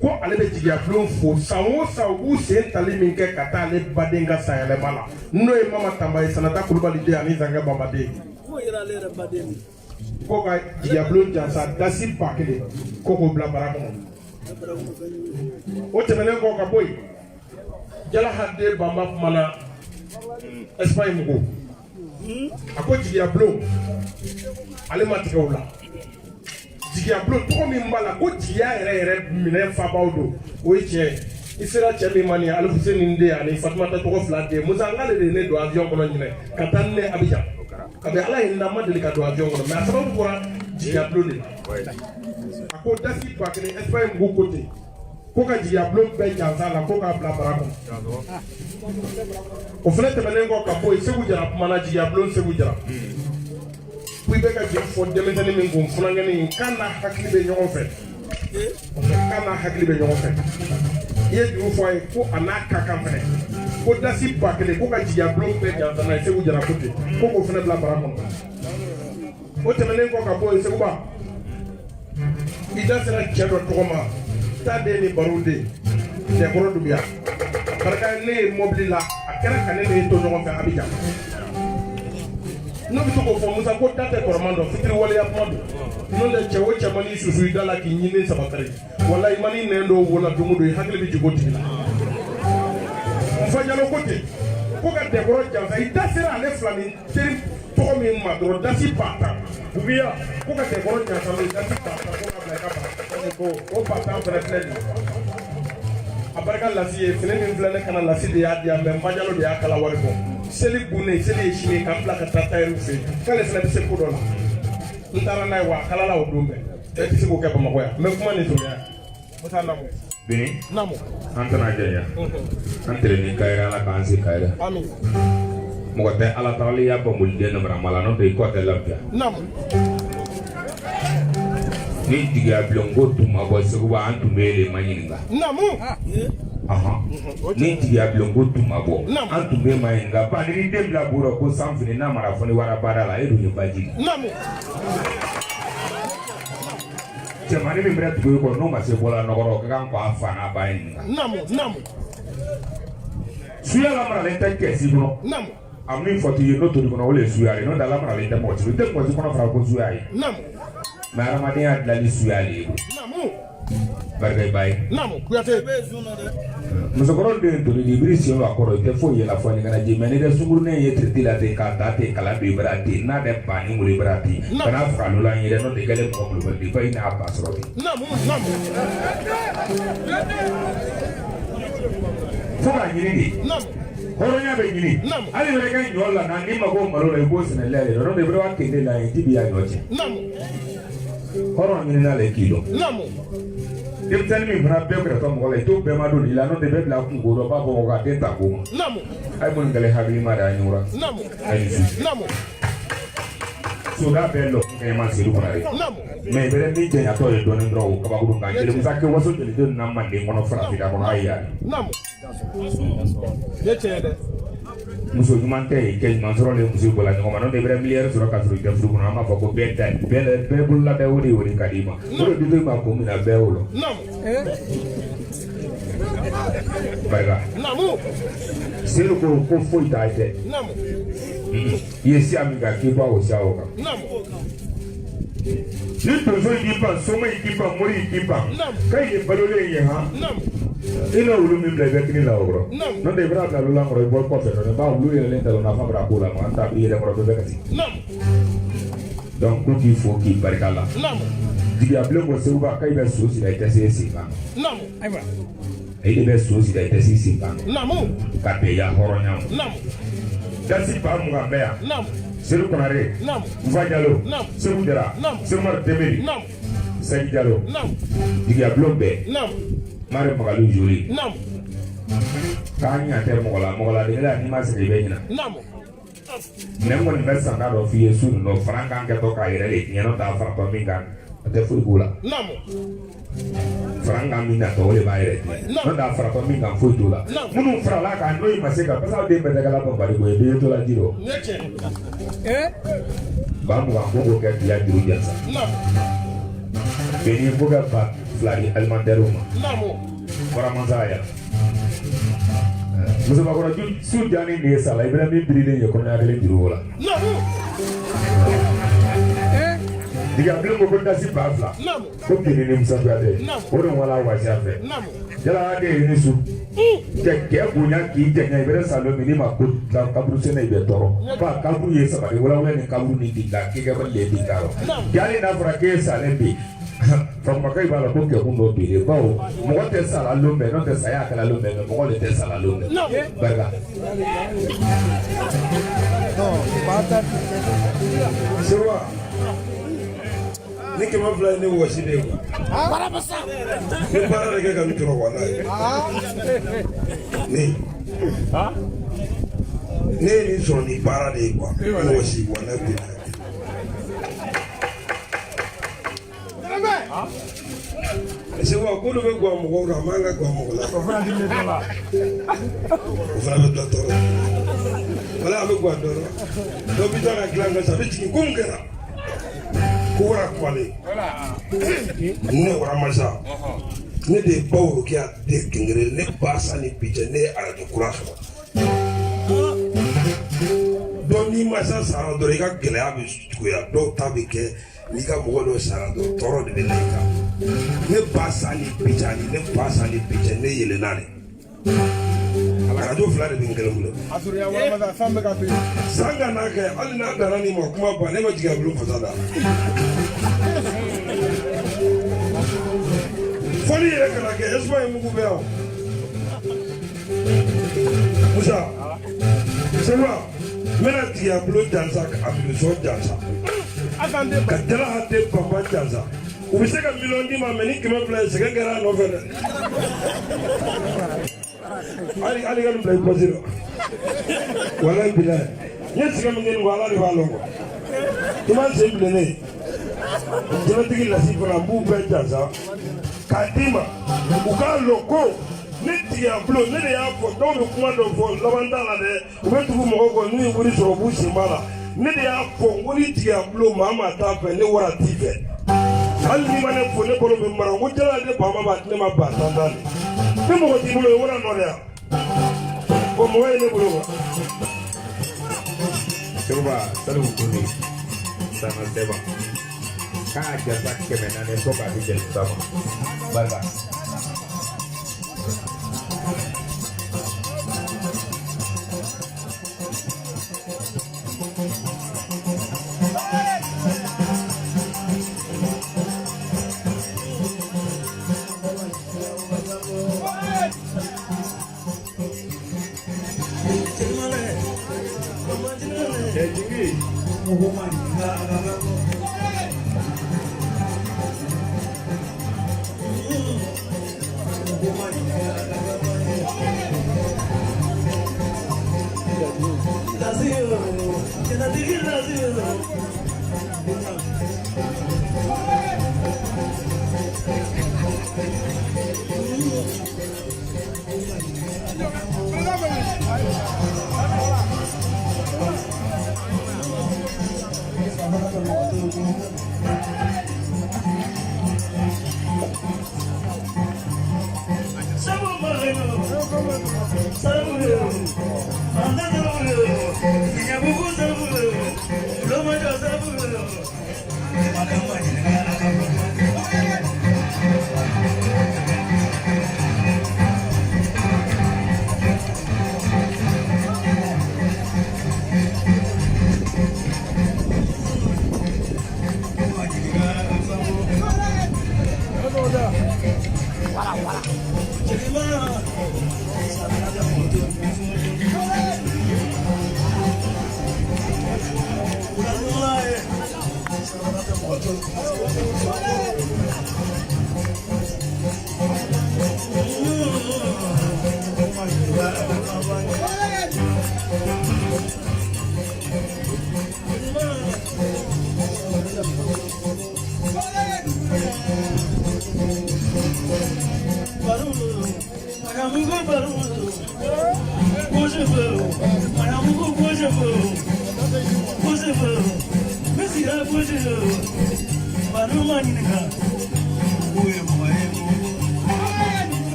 ko ale be jigia flon fo sawo sawu sen tali min ke kata ale badenga sayale mala no e mama tamba e sanata kulubali de ani zanga babade ko ira le badeni ko ka jigia flon jansa dasi pakele ko ko bla barako o temene ko ka boy jala hadde bamba mala Espagne mugo ako jigia flon ale matikawla jigia blo to mi mbala ko jiya ere mine fa bawdo o che isira che mi mani al Hussein Nde ani Fatmata to ko flade musa ngale de ne do avion ko nyine katanne Abidjan kabe ala inda madeli ka do avion ko mais asabu ko jigia blo de ako dasi pa kene Espagne go côté ko ka jigia blo be jansa la ko ka bla barako o flete menengo ka boy segu jara mana jigia blo segu jara oui be ka jëm fo demene min gum funa ngani kana hakli be ñoo fet kana hakli be ñoo fet ye du fo ay ko anaka kamfene ko dasi bakle ko ka jiya blok be janta na se wujara kote ko ko fene bla bara mon o temene ko ka boy se ko ba ida sera chedo toma ta de ni barude de ko do biya barka ne mobili la akara kanene to ñoo fe Abidjan no bi to ko fo musa ko date kormando fitri wala ya modu no le chewo chamani susu idala ki nyine sabakare wallahi mani nendo wala dumudo hakle bi jigoti la fa jalo kote ko ka dekoro jansa I da sera ale fila ni teri tɔgɔ min ma dɔrɔn dasi batan bubiya ko ka dekoro jansa ni dasi batan ko ka bila I ka batan ko o batan fɛnɛ filɛ nin a barika lasi ye fini min filɛ ne kana lasi de y'a diyan mɛ Mbajalo de y'a kala wari bɔ seli gunnen seli ye sini k'an bila ka taa tayɛriw fɛ yen k'ale fɛnɛ bɛ se ko dɔ la n taara n'a ye wa a kalala o don bɛɛ e tɛ se k'o kɛ Bamakɔ yan n bɛ kuma nin zoroya n bɛ taa Namo. Bini, Namo. an tɛna jɛnya an tɛrɛ ni kayira Ala k'an se kayira mɔgɔ tɛ Ala tagali y'a bamboliden namara mala n'o tɛ I kɔ tɛ lafiya ni jigiya bulonko tun ma bɔ Seguba an tun bɛ yɛlɛ ma ɲininka ni jigiya bulonko tun ma bɔ an tun bɛ ma ɲininka ba ni den bila bɔrɔ ko san fini n'a mara fɔ ni wara baara la e dun ye baji cɛmani min bɛ tugu I kɔ n'o ma se bɔla nɔgɔrɔ ka kan k'a fa n'a ba ye ɲininka suya lamaralen tɛ kɛsi kɔnɔ a min fɔ t'i ye n'o tori kɔnɔ o le ye suya ye n'o tɛ lamaralen tɛ mɔgɔ si i tɛ mɔgɔ si kɔnɔ fara ko suya ye mɛ adamadenya dilali suya le ye barika I ba ye musokɔrɔ den tori ni biri sen a kɔrɔ I tɛ foyi yɛlɛ fɔ ni kana je mɛ ni dɛ sunkurunen ye tiriti la ten k'a ta ten kala don I bara ten n'a dɛ ba ni wolo I bara ten kana faga lo la n yɛrɛ n'o tɛ kɛlen mɔgɔ bolo bali ba I n'a ba sɔrɔ ten fo ka ɲini de hɔrɔnya bɛ ɲini hali yɛrɛ kɛ ɲɔ la na ni mago malo la I b'o sɛnɛ lɛ de n'o tɛ I bɛ waa kende la ye ti bi ya ɲɔ cɛ hɔrɔn ɲini na la I k'i dɔn denmisɛnnin min fana bɛɛ kɛrɛfɛ mɔgɔ la I t'o bɛɛ ma don I la n'o tɛ bɛɛ bila kun ko dɔ b'a fɔ ka den ta ko ma a ye minnu kɛlɛ hakilima de a ɲɔgɔn a ye su soda bɛɛ lɔ kɛɲɛ ma seri kɔnɔ de mɛ I bɛ min jɛnyatɔ ye dɔɔnin dɔrɔn o kabakuru kan jeli musa kɛ waso jelidenw na manden kɔnɔ farafida kɔnɔ a ye yari muso ɲuman tɛ yen kɛ ɲuman sɔrɔ le muso bɔla ɲɔgɔn ma n'o tɛ I bɛ miliyɛri sɔrɔ ka sɔrɔ I tɛ furu kɔnɔ an b'a fɔ ko bɛɛ ta bɛɛ bolola bɛɛ o de ka di I ma o de bi to I ma kun min na bɛɛ o lɔ barika selu ko foyi t'a jɛ I ye siya min kan k'i bɔ o siya o kan ni tonso y'i ban soma y'i ban mori y'i ban k'a ye balolen ye han I n'o wulu min bila I bɛ kini la o kɔrɔ n'o tɛ I bɛna bila wulu la kɔrɔ I bɔ kɔfɛ dɔɔnin b'a wulu yɛlɛlen ta o nafa bɛra ko la ma an ta I yɛrɛ kɔrɔ bɛɛ bɛ kasi donc ko k'i fo k'i barika la jigiya bilen ko Seguba k'a bɛ so siri I tɛ se sen kan I de bɛ so siri I tɛ se sen kan ka bɛn ya hɔrɔnya ma dasi ba mugan bɛ yan Selu Konare Mbajalo Segu Jara Semar Temeri Sagi Jalo jigiya bulon bɛɛ Mare Magalu Joli k'a ɲa tɛ mɔgɔ la de la n'i ma sɛgɛn I bɛ ɲina mɛ n kɔni bɛ sanda dɔ f'i ye su nin dɔ fara kan kɛtɔ k'a yɛrɛ de tiɲɛ n'o t'a faratɔ min kan a tɛ foyi k'o la fara kan min natɔ o de b'a yɛrɛ tiɲɛ n'o t'a faratɔ min kan foyi t'o la minnu farala kan n'o ma se ka parce que aw den bɛɛ tɛ kɛla bɔnbali ko ye bɛɛ ye to la ji rɔ ba mugan ko k'o kɛ k'i ya juru jansa bɛnni ko kɛ ba fila di alimentaire ma waramansa ya musokɔrɔ su jani de ye sa la I bɛna min birilen ye kɔnɔya kelen juru o la diga bilen ko dasi ba fila ko kini ni Musa Kuyate o de wala wasiya fɛ yala de ye ni su kɛ bonya k'i jɛnya I bɛ salon min n'i ma ko kaburu sɛnɛ I bɛ tɔɔrɔ fa kaburu ye sabali wala ni kaburu ni dinga k'i kɛ bali le dinga rɔ yali n'a fɔra k'e salen bi Fatumata b'a la ko kɛkun dɔ bi de bawo mɔgɔ tɛ sala lon bɛɛ n'o tɛ saya kɛla lon bɛɛ mɔgɔ de tɛ sala lon bɛɛ barika Sewa ni kɛmɛ fila ye ne wɔsi de ye ne baara de kɛ ka n tɔrɔ walayi ne ye nin sɔrɔ ni baara de ye quoi ne wɔsi walayi bi Sewa ko dɔ bɛ guwa mɔgɔw la a man ka guwa mɔgɔ la o fana bɛ dɔ tɔɔrɔ wala a bɛ guwa dɔ la dɔ bɛ taa ka dilan ka sa a bɛ jigin ko mun kɛra ko wara kwale ne wara masa ne de bawo kɛ a den kɛngɛrɛ ne ba sa ni bi cɛ ne ye arajo kura sɔrɔ dɔw n'i ma sa sara dɔrɔn I ka gɛlɛya bɛ juguya dɔw ta bɛ kɛ n'i ka mɔgɔ dɔ sara dɔrɔn tɔɔrɔ de bɛ na I kan ne ba sa ni bi cɛ ani ne ba sa ni bi cɛ ne yɛlɛnna de arajo rajo fila de bɛ n kelen bolo. A surunya waramasa san bɛ ka to yen. San ka n'a kɛ hali n'a dara nin ma kuma ban ne ma jigin a bolo fasa da. Fɔli yɛrɛ kana kɛ espoir ye mugu bɛ yan. Musa Sewa n bɛna tigɛ a bolo jansa ka Abilisɔn jansa ka Jala Hate Papa jansa u bɛ se ka miliyɔn d'i ma mɛ ni 100 ye sɛgɛn kɛra a nɔfɛ dɛ. hali ka nin bila i pɔsi la walayi bilayi n ye sɛgɛn min kɛ nin ko Ala de b'a lɔn quoi i ma sen bilennen jɛnɛtigi Lasi fana n b'u bɛɛ jansa k'a d'i ma u k'a lɔn ko ne tigiya bulo ne de y'a fɔ dɔw bɛ kuma dɔ fɔ laban t'a la dɛ u bɛ tugu mɔgɔw kɔ n'u ye wari sɔrɔ u b'u sen b'a la ne de y'a fɔ n ko ni tigiya bulo maa maa t'a fɛ ne wara t'i fɛ hali ni ma ne fo ne bolo bɛ mara n ko Jala ne ba ma ba ne ma ba tan tan ni mɔgɔ t'i bolo ye wara nɔ de yan o mɔgɔ ye ne bolo wa. Coba selalu kuning sama Deba. K'a jasa 400 fo k'a di jeli sama. Barika.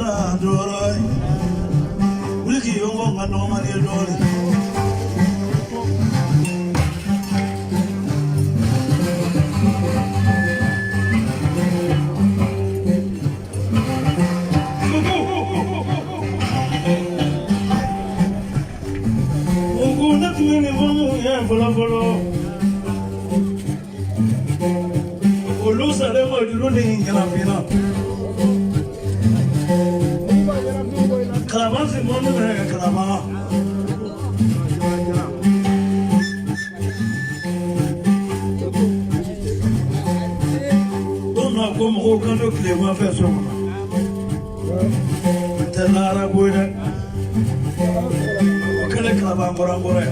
da dora. Wiki yongo ngano mani dora. Olusa le mo duro ni ngana fina. Kalama si mo no kalama. Dona como o cano que leva a pessoa. Tenara boida. O que le kalama morangora.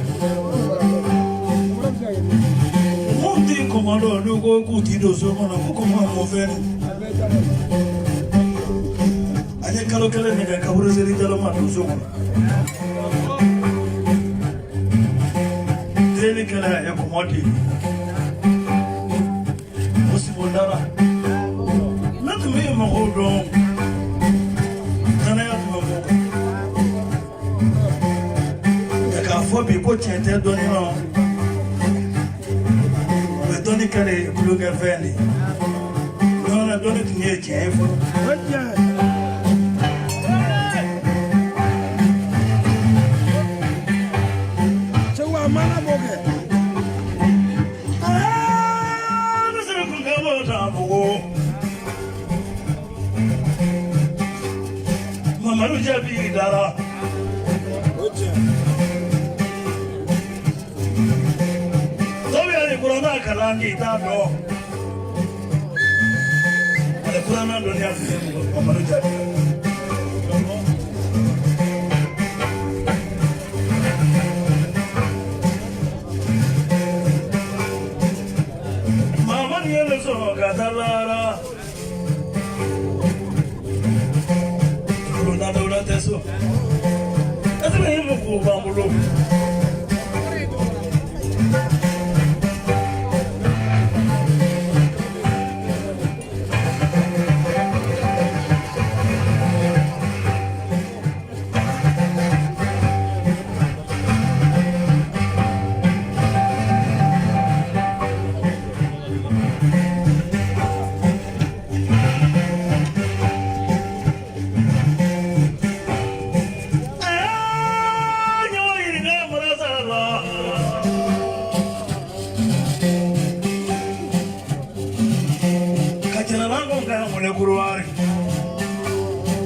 Monte comando no go cutido so mona como mo fen. Ane kalo kala ne ka kaburu seri dalo ma to so. Dele kala ya komodi. Osibondara. Not me mo hold on. Tana ya mo. Ya ka fo bi ko chente doni no. Doni kare kuluga veni. Dona doni tinye chefo. Chewa mana boge. Nasa kungamo tabugo. Mamaru jabi dara. Kurana kalangi tado. Ada kurana dunia sehemu kamaru jadi. Mama ni leso katalara. Kurana dora teso. Asal ini buku bambulo.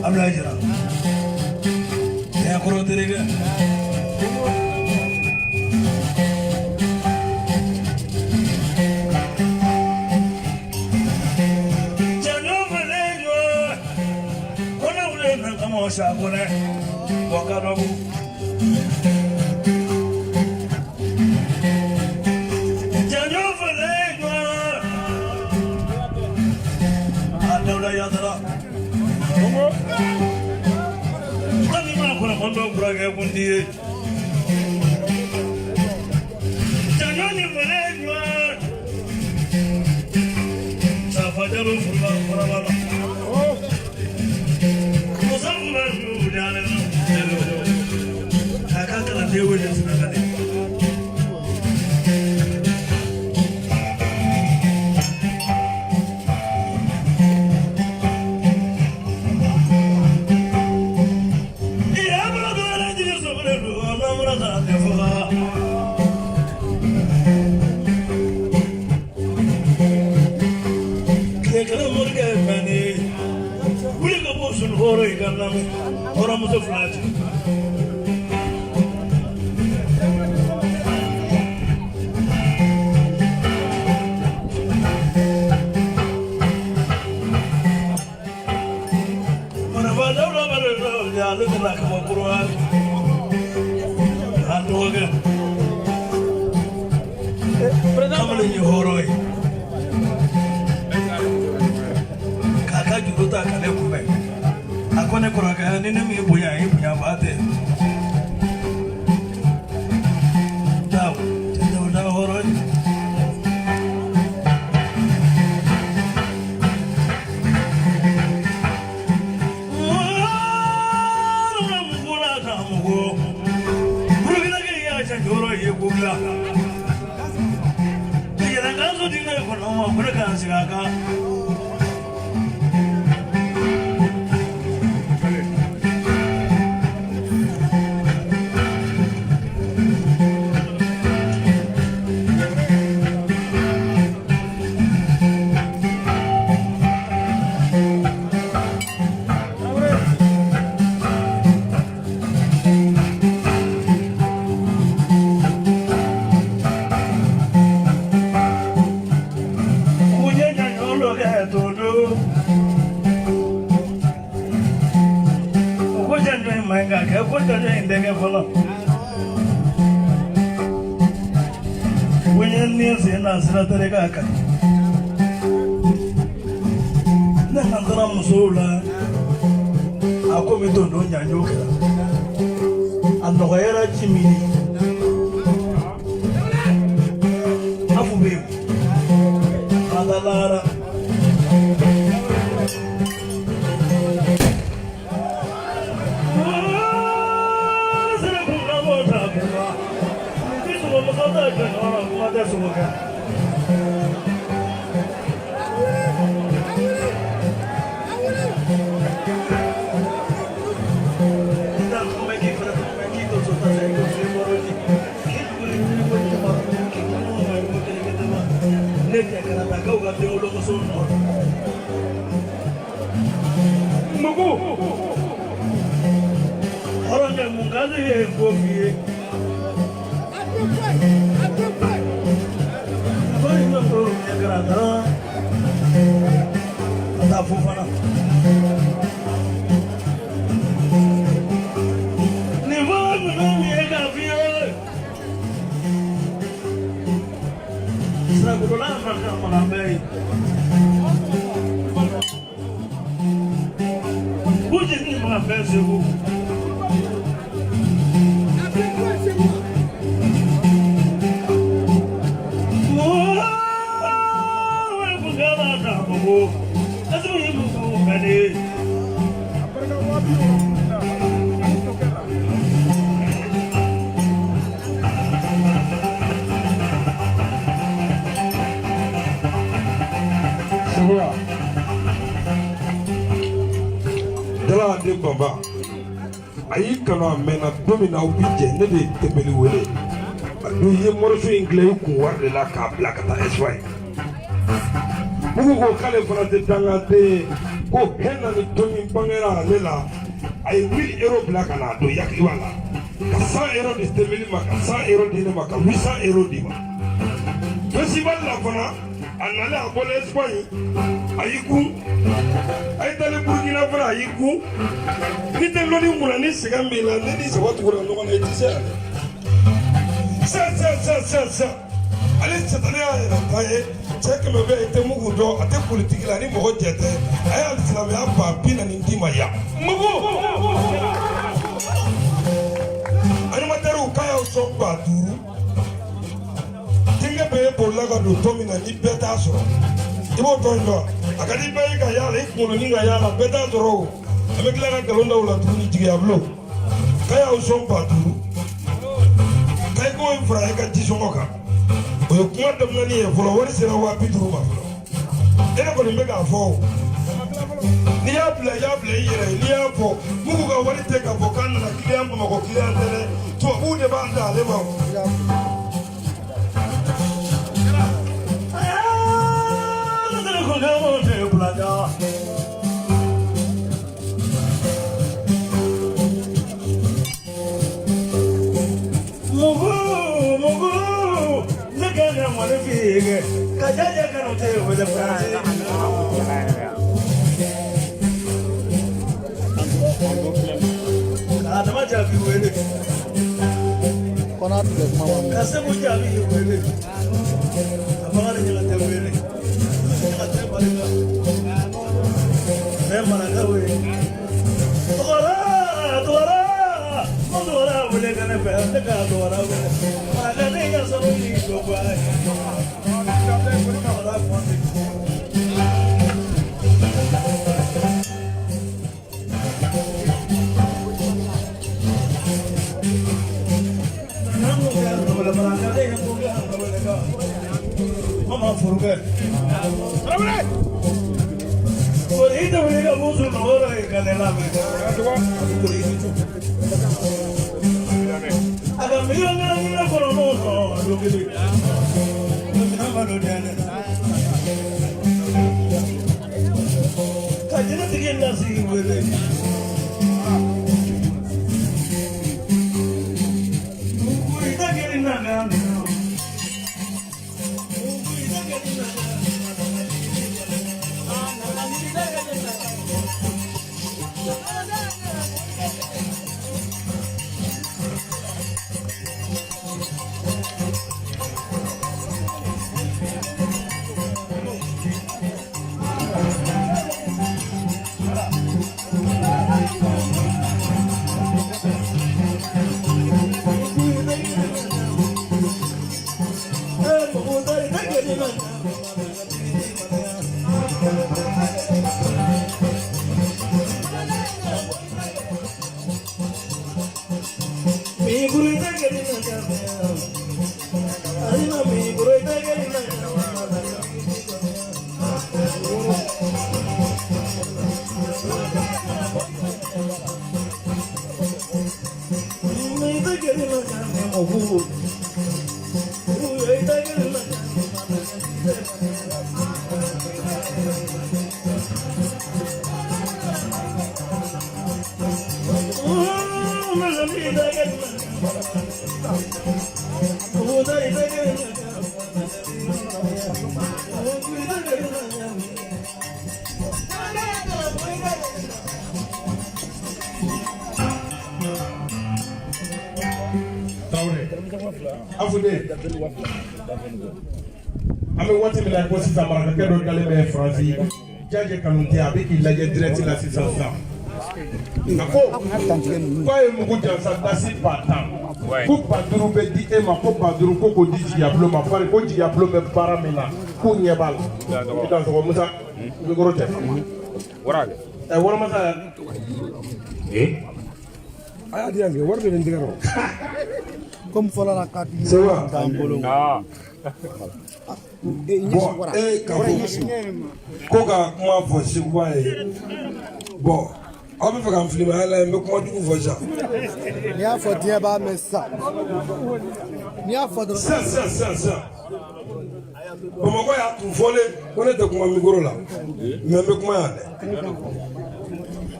Ablajira. Ya kuro terega. Jano malejo. Kona ule na kama shakone. Wakadobu. Jano malejo. Adaula yadra. Tani ma kuna mondo braga bundi. Janoni mwenyewe. Safajaro furba furaba. Kozamba ndale no. Akaka na dewe ni sunakale. Ora muito flat. Ora vai dar uma barulho, já não dá como provar. Atoga. Kamali horoi. Kaka juta kale kubai. Akone kuraka nini mi buya bate. Dao, dao horoi. Oh mama kuna kan sigaka Nangantara musola ako mitondo nyanyoka andoyera chimini afube adalara orang yang mengkaji yang kopi, apa itu tuh yang kerana, ada fufana. Ni mana yang kafi? Serah kudolan macam malambai. Bukan ni malambai sebu. Dala de baba ayi kana mena domina ubije ne de tebeli wele do ye morso inglés ku warde la ka blakata esway bugu ko kale fana de tangate ko henna ni tomi bangera lela ay 1000 euros blakana do yakli wala ka 100 euros de tebeli ma ka 100 euros de ma ka 800 euros di ma festival la fana anale abole Espagne ayiku ay tale Burkina Faso ayiku ni te lodi mula ni sigambe la ne di sabatu ko no na itise sa ale chatale ay taye cheke me be ite mugu do ate politique la ni mo jete ay al islam ya pa pina ni ndima ya mugu ani materu kaya so pa duru tinga be bolla ga do tomina ni beta so ibo tondo akadi be ga yala ikuno ni ga yala beta doro avec la galonda wala tuni jigablo kaya so pa duru kay ko infra ka tisongoka o kuma damna ni e folo woni sera wa pituru ma folo ene ko ni mega fo ni ya bla yere ni ya fo mugu ga wari te ka fo kan na client ma ko client tele to u de ba nda le ma Kajaja kan hotel pada Francis. Ada macam view ini. Konat ke mama. Kasih macam view ini. Apa ada jalan view ini? Jalan balik. Saya mana tahu ini. Tuara, boleh kan? Dekat tuara boleh. Ada ni yang selalu ini coba. Ahorita me llega mucho una hora de canela. A la mía por no, lo que digo. Cayena te queda así, güey. Cuida que ni nada. An bɛ waati min na ko sisan marakakɛ dɔ dalen bɛ Faransi Jaje Kanute a bɛ k'i lajɛ direct la sisan a ko k'a ye mugu jansa dasi 10,000 ko 5000 bɛ di e ma ko 5000 ko k'o di Jigiyabulon ma bari ko Jigiyabulon bɛ baara min na k'u ɲɛ b'a la i da sɔgɔ Musa micro tɛ Wɔrɔmasa a y'a di yan kɛ wari de bɛ n tɛgɛ rɔ comme fɔlɔ la k'a di Sewa t'an bolo ko ka kuma fɔ Seguba ye bon aw bɛ fɛ ka n filime ala n bɛ kuma jugu fɔ sisan n'i y'a fɔ diɲɛ b'a mɛn sisan n'i y'a fɔ dɔrɔn sisan Bamakɔ y'a tun fɔlen ko ne tɛ kuma micro la mais n bɛ kuma yan dɛ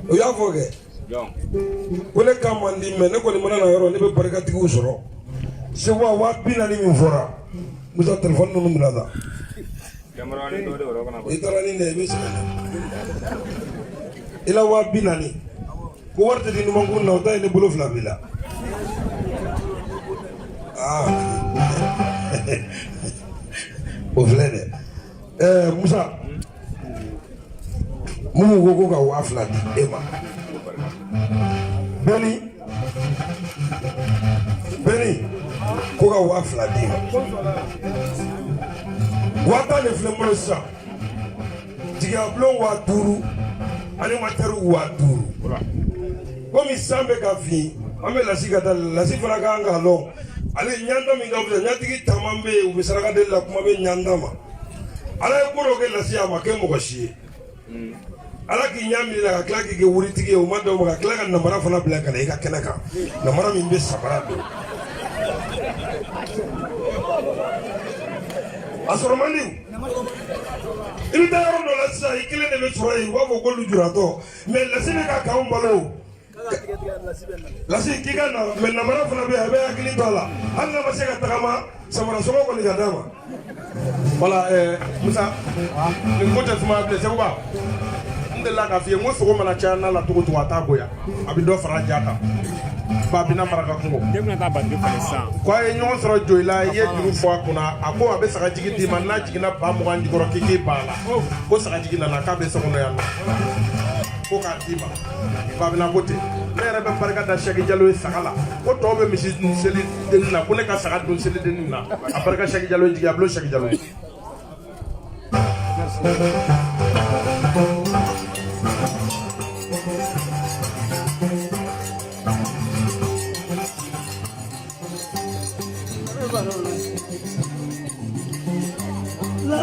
o y'a fɔ kɛ ko ne kan man di mais ne kɔni mana na yɔrɔ ne bɛ barikatigiw sɔrɔ Seguba 40,000 min fɔra Musa téléphone ninnu minɛ la i taara ni ne i bɛ sɛgɛn i la 40,000 ko wari tɛ di ɲumankuru na o ta ye ne bolo 2 b'i la o filɛ dɛ Musa minnu ko ko ka 2000 di e ma Beni ko ka 2000 di ma 10,000 de filɛ n bolo sisan Jigiyabulon 5000 ani matɛriw 5000 komi san bɛ ka fin an bɛ Lasi ka taa Lasi fana ka kan k'a lɔn ale ɲanda min ka fisa ɲatigi caman bɛ yen u bɛ saraka deli la kuma bɛ ɲanda ma ala ye ko dɔ kɛ Lasi a ma kɛ mɔgɔ si ye ala k'i ɲa minɛ ka tila k'i kɛ wuritigi ye o ma dɔn ka tila ka namara fana bila ka na i ka kɛnɛ kan namara min bɛ samara don a sɔrɔ man di i bɛ taa yɔrɔ dɔ la sisan i kelen de bɛ sɔrɔ yen u b'a fɔ ko lujuratɔ mais Lasi bɛ ka k'anw balo Lasi k'i ka na mais namara fana bɛ yen a bɛ hakili to a la hali n'a ma se ka tagama samara sɔngɔ kɔni ka d'a ma voilà Musa nin ko tɛ suma bilen Seguba n delila k'a f'i ye n ko sogo mana caya n'a la cogo o cogo a t'a bonya a bɛ dɔ fara ja kan ba bina maraka kungo ko a ye ɲɔgɔn sɔrɔ jo i la i ye juru fɔ a kunna a ko a bɛ sagajigi d'i ma n'a jiginna ba 20 jukɔrɔ k'i k'i ban a la ko sagajigi nana k'a bɛ so kɔnɔ yan nɔ ko k'a d'i ma ba bina ko ten ne yɛrɛ bɛ barika da Sɛki Jalo ye saga la ko tɔw bɛ misi dun seli denni na ko ne ka saga dun seli denni na a barika Sɛki Jalo ye Jigiyabulon Sɛki Jalo ye La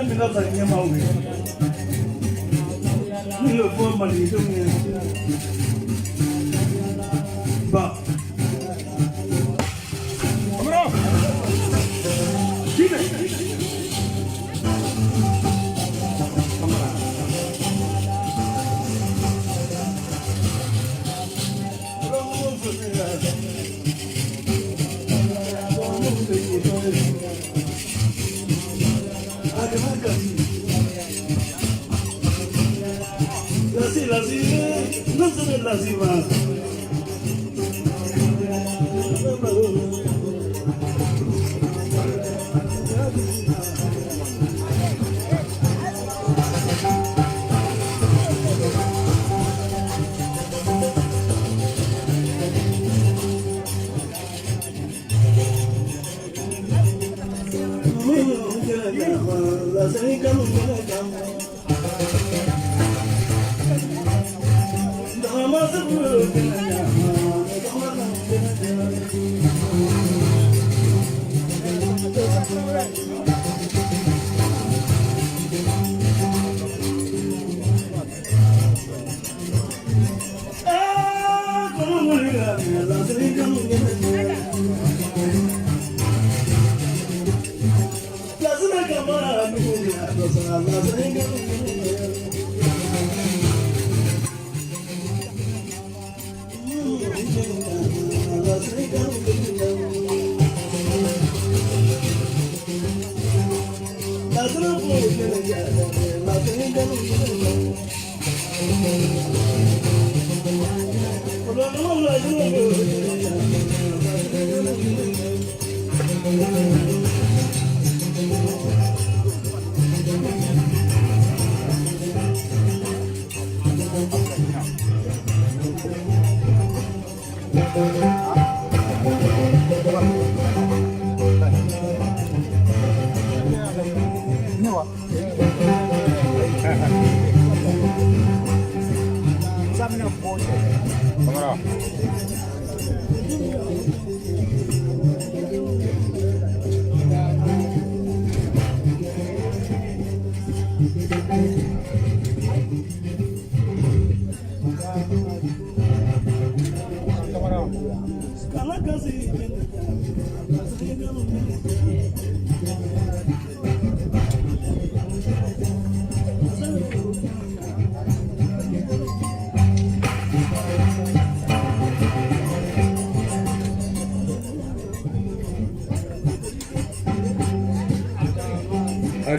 Ina mi ka ɲɛ ma wuli ni le fɔ malidenw ye ba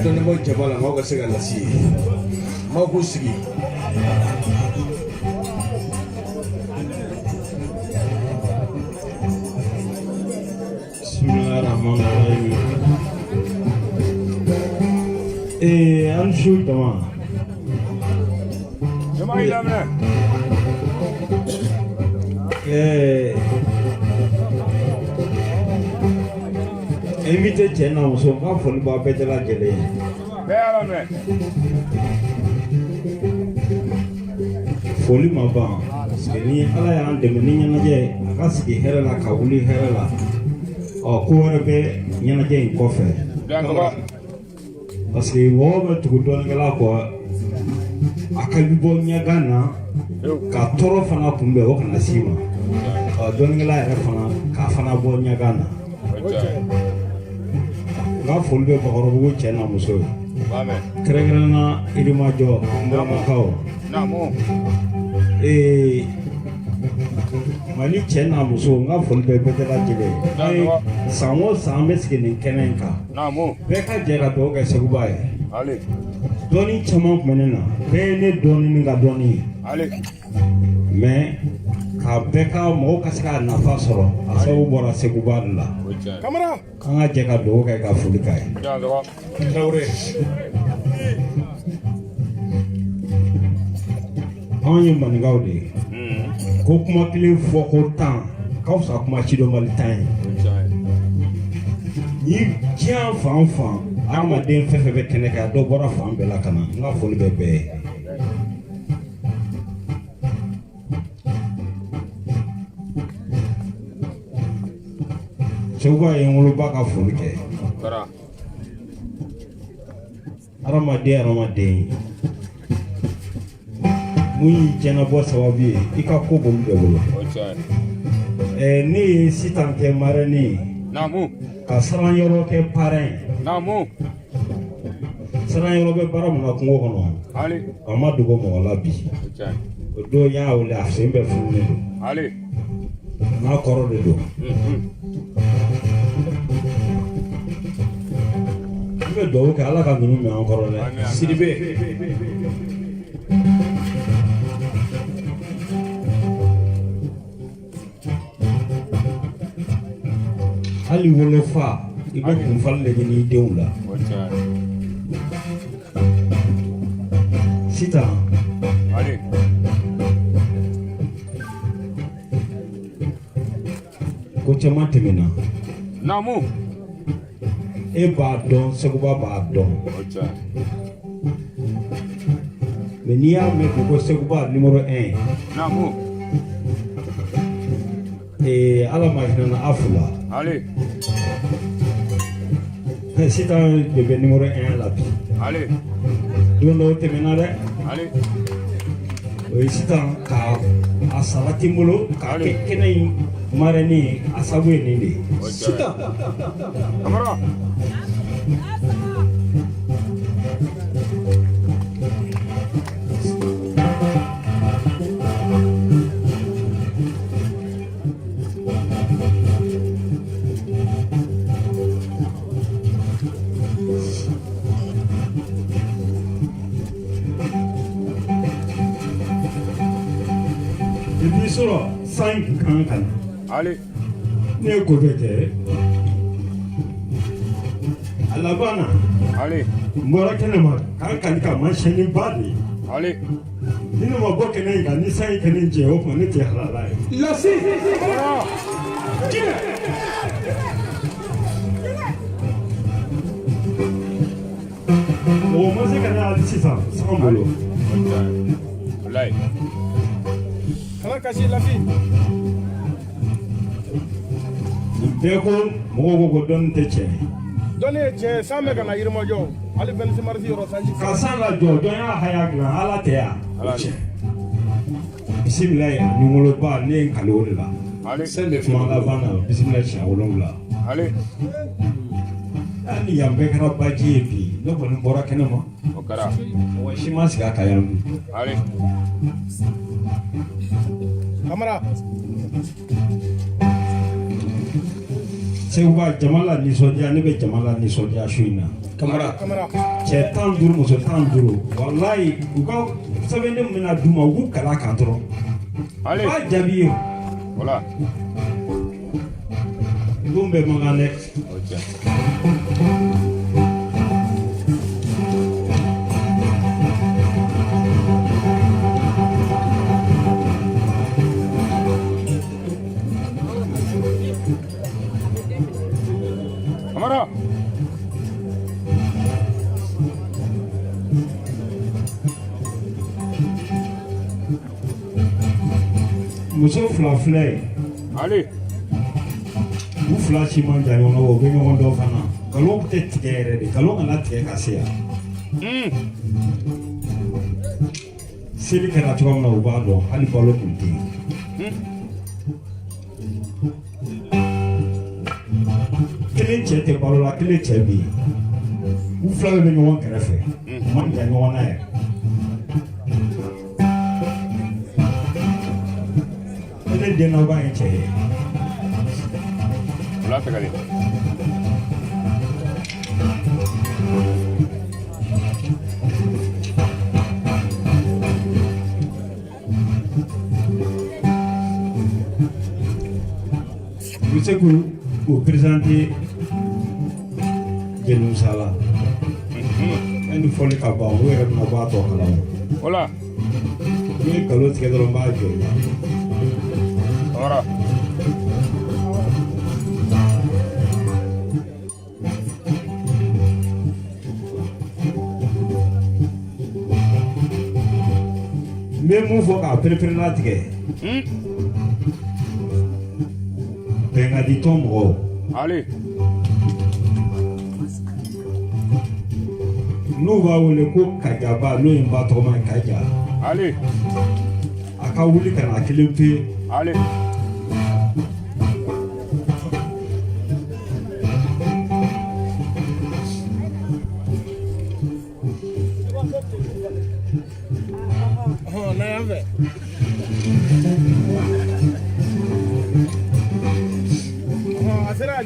Don't know what Jabal and August and see. Mogusi. I'm sure the one. Invite Chena, so come for the Babetela Gele. Folly Maba, Skinny Alayan, the Meninaje, Kaski Herala, Kauli Herala, or Kuarabe, Yanaje in coffee. As we over to Dongalako, Akabibonia Gana, Katoro Fana Pumbe Okanasima, or Dongala Refana, Kafana Bonia Gana. Ga fulbe bakoro chena muso kregrana irimajo mbama kao mani chena muso nga fulbe betela jile samo sameski ni kenenka beka jera doga segubai doni chama menena bene doni nga doni me ka beka mo kasika nafa soro asabu bora segubar la kamera kanga jeka doga ka fulikai tawre anyu mangaudi ko kuma kile foko tan ka sa kuma chido malitan ni kian fan amaden fefe be keneka do bora fan bela kana nga foli bebe Coba yang lu bakal full ke. Ramadan. Mun jɛna bɔ sababu ye I ka ko b'olu bɛɛ bolo. Ne ye sitan kɛ marraine ye. Naamu. Ka siran yɔrɔ kɛ parrain. Naamu. Siran yɔrɔ bɛ baara mun na kungo kɔnɔ. Ali. A ma dogo mɔgɔ la bi. O don n y'a wele a sen bɛɛ fununen don. Ali. N'a kɔrɔ de don. N bɛ dugawu kɛ Ala ka ninnu mɛn an kɔrɔ dɛ. Sidibe. Hali wolofa I bɛ kunfali de ɲini I denw la. Sitan. Ali. Ko caman tɛmɛna. Naamu. E b'a dɔn Seguba b'a dɔn. Mais n'i y'a mɛn ko Seguba numéro 1. Naamu. Ala ma hinɛ na Afula. Ali. Sitan de bɛ numéro 1 la bi. Ali. Don dɔw tɛmɛna dɛ. Ali. O ye sitan ka a sabati n bolo k'a kɛ kɛnɛ in marraine ye a sababu ye nin de ye. Sitan. Kamara. Depuis sɔrɔ san kan ka na. Ali. Ne ye ko bɛɛ kɛ. A laban na. Ali. N bɔra kɛnɛma k'an kali ka masiyɛnni ba de ye. Ali. Ni ne ma bɔ kɛnɛ in kan ni san ye kɛnɛ in jɛ o kuma ne tɛ halala ye. Lasi. Mɔgɔ ma se ka ne hali sisan san bolo. Walayi. Kana kasi Lafi. Bɛɛ ko mɔgɔw ko ko dɔnni tɛ tiɲɛ ye. Dɔnni ye tiɲɛ ye san bɛ ka na yirimajɔ hali 26 mars yɔrɔ sanji. Ka san lajɔ dɔn y'a haya dilan Ala tɛ yan. Ala tɛ. Bisimilayi ni woloba ne ye n kali o de la. Ali. Kuma laban na bisimilayi siɲɛ 7. Ali. Hali yan bɛɛ kɛra baji ye bi ne kɔni bɔra kɛnɛ ma. O kɛra. Mɔgɔ si ma sigi a kan yan bi. Ali. Kamara. Seguba jama la nisɔndiya ne bɛ jama la nisɔndiya su in na. Kamara. Cɛ 15 muso 15 walayi u ka sɛbɛnden min na d'u ma u k'u kala kan dɔrɔn. Ali. U b'a jaabi ye. Wala. Don bɛ mankan dɛ. Kamara. Muso fila filɛ ye. Ali. U fila si man jan ɲɔgɔn na wa u bɛ ɲɔgɔn dɔn fana. Nkalon tɛ tigɛ yɛrɛ de nkalon kana tigɛ ka se yan. Seli kɛra cogoya min na u b'a dɔn hali balo tun tɛ yen. Kelen cɛ tɛ balo la kelen cɛ bɛ yen. U fila bɛ ɲɔgɔn kɛrɛfɛ. U man jan ɲɔgɔn na yɛrɛ. Ne den laban ye cɛ ye. Wala tɛ ka di. U bɛ se k'u présenter Jɛnu Sala. Yanni fɔli ka ban u yɛrɛ bɛna bɔ a tɔ kalama. Wala. N'i ye nkalon tigɛ dɔrɔn n b'a jɔ i la. Kamara. N bɛ mun fɔ k'a perepere tigɛ. Bɛn ka di tɔn mɔgɔw. Ali. n'u b'a wele ko Kajaba n'o ye n ba tɔgɔma ye Kaja. Ali. A ka wuli ka na a kelen to yen. Ali.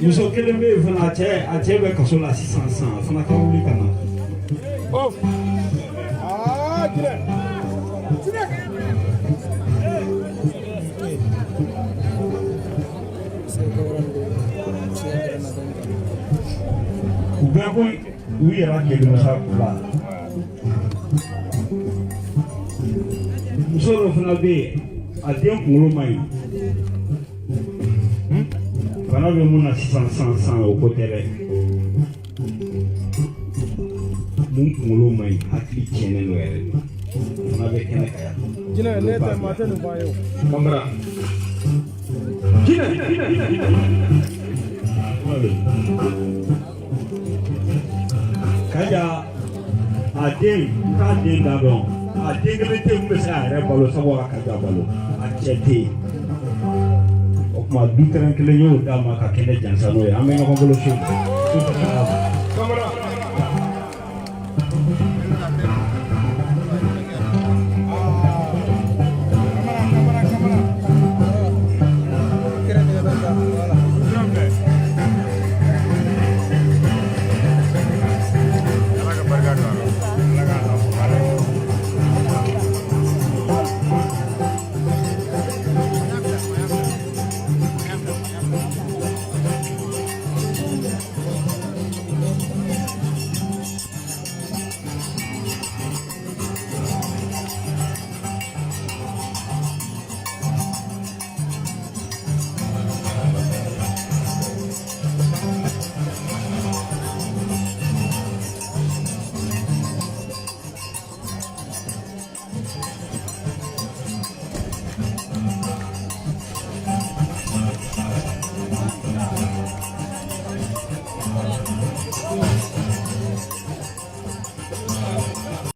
Muso kelen bɛ yen fana a cɛ bɛ kaso la sisan a fana ka wuli ka na. U bɛɛ ko u yɛrɛ kelensa fila. Muso dɔ fana bɛ yen a den kunkolo man ɲi. Bana bɛ mun na sisan o ko tɛ dɛ. Mun kunkolo man ɲi hakili tiɲɛnen don yɛrɛ. Fana bɛ kɛnɛ ka yan. Jinɛ ne tɛ maa tɛ nin ban ye o. Kamara. Jinɛ. Kaja a den n t'a den da dɔn a den kelen tɛ mun bɛ se a yɛrɛ balo sabu a ka Kaja balo a cɛ tɛ yen. O tuma du kelen y'o d'a ma ka kɛnɛ jansa n'o ye an bɛ ɲɔgɔn bolo so.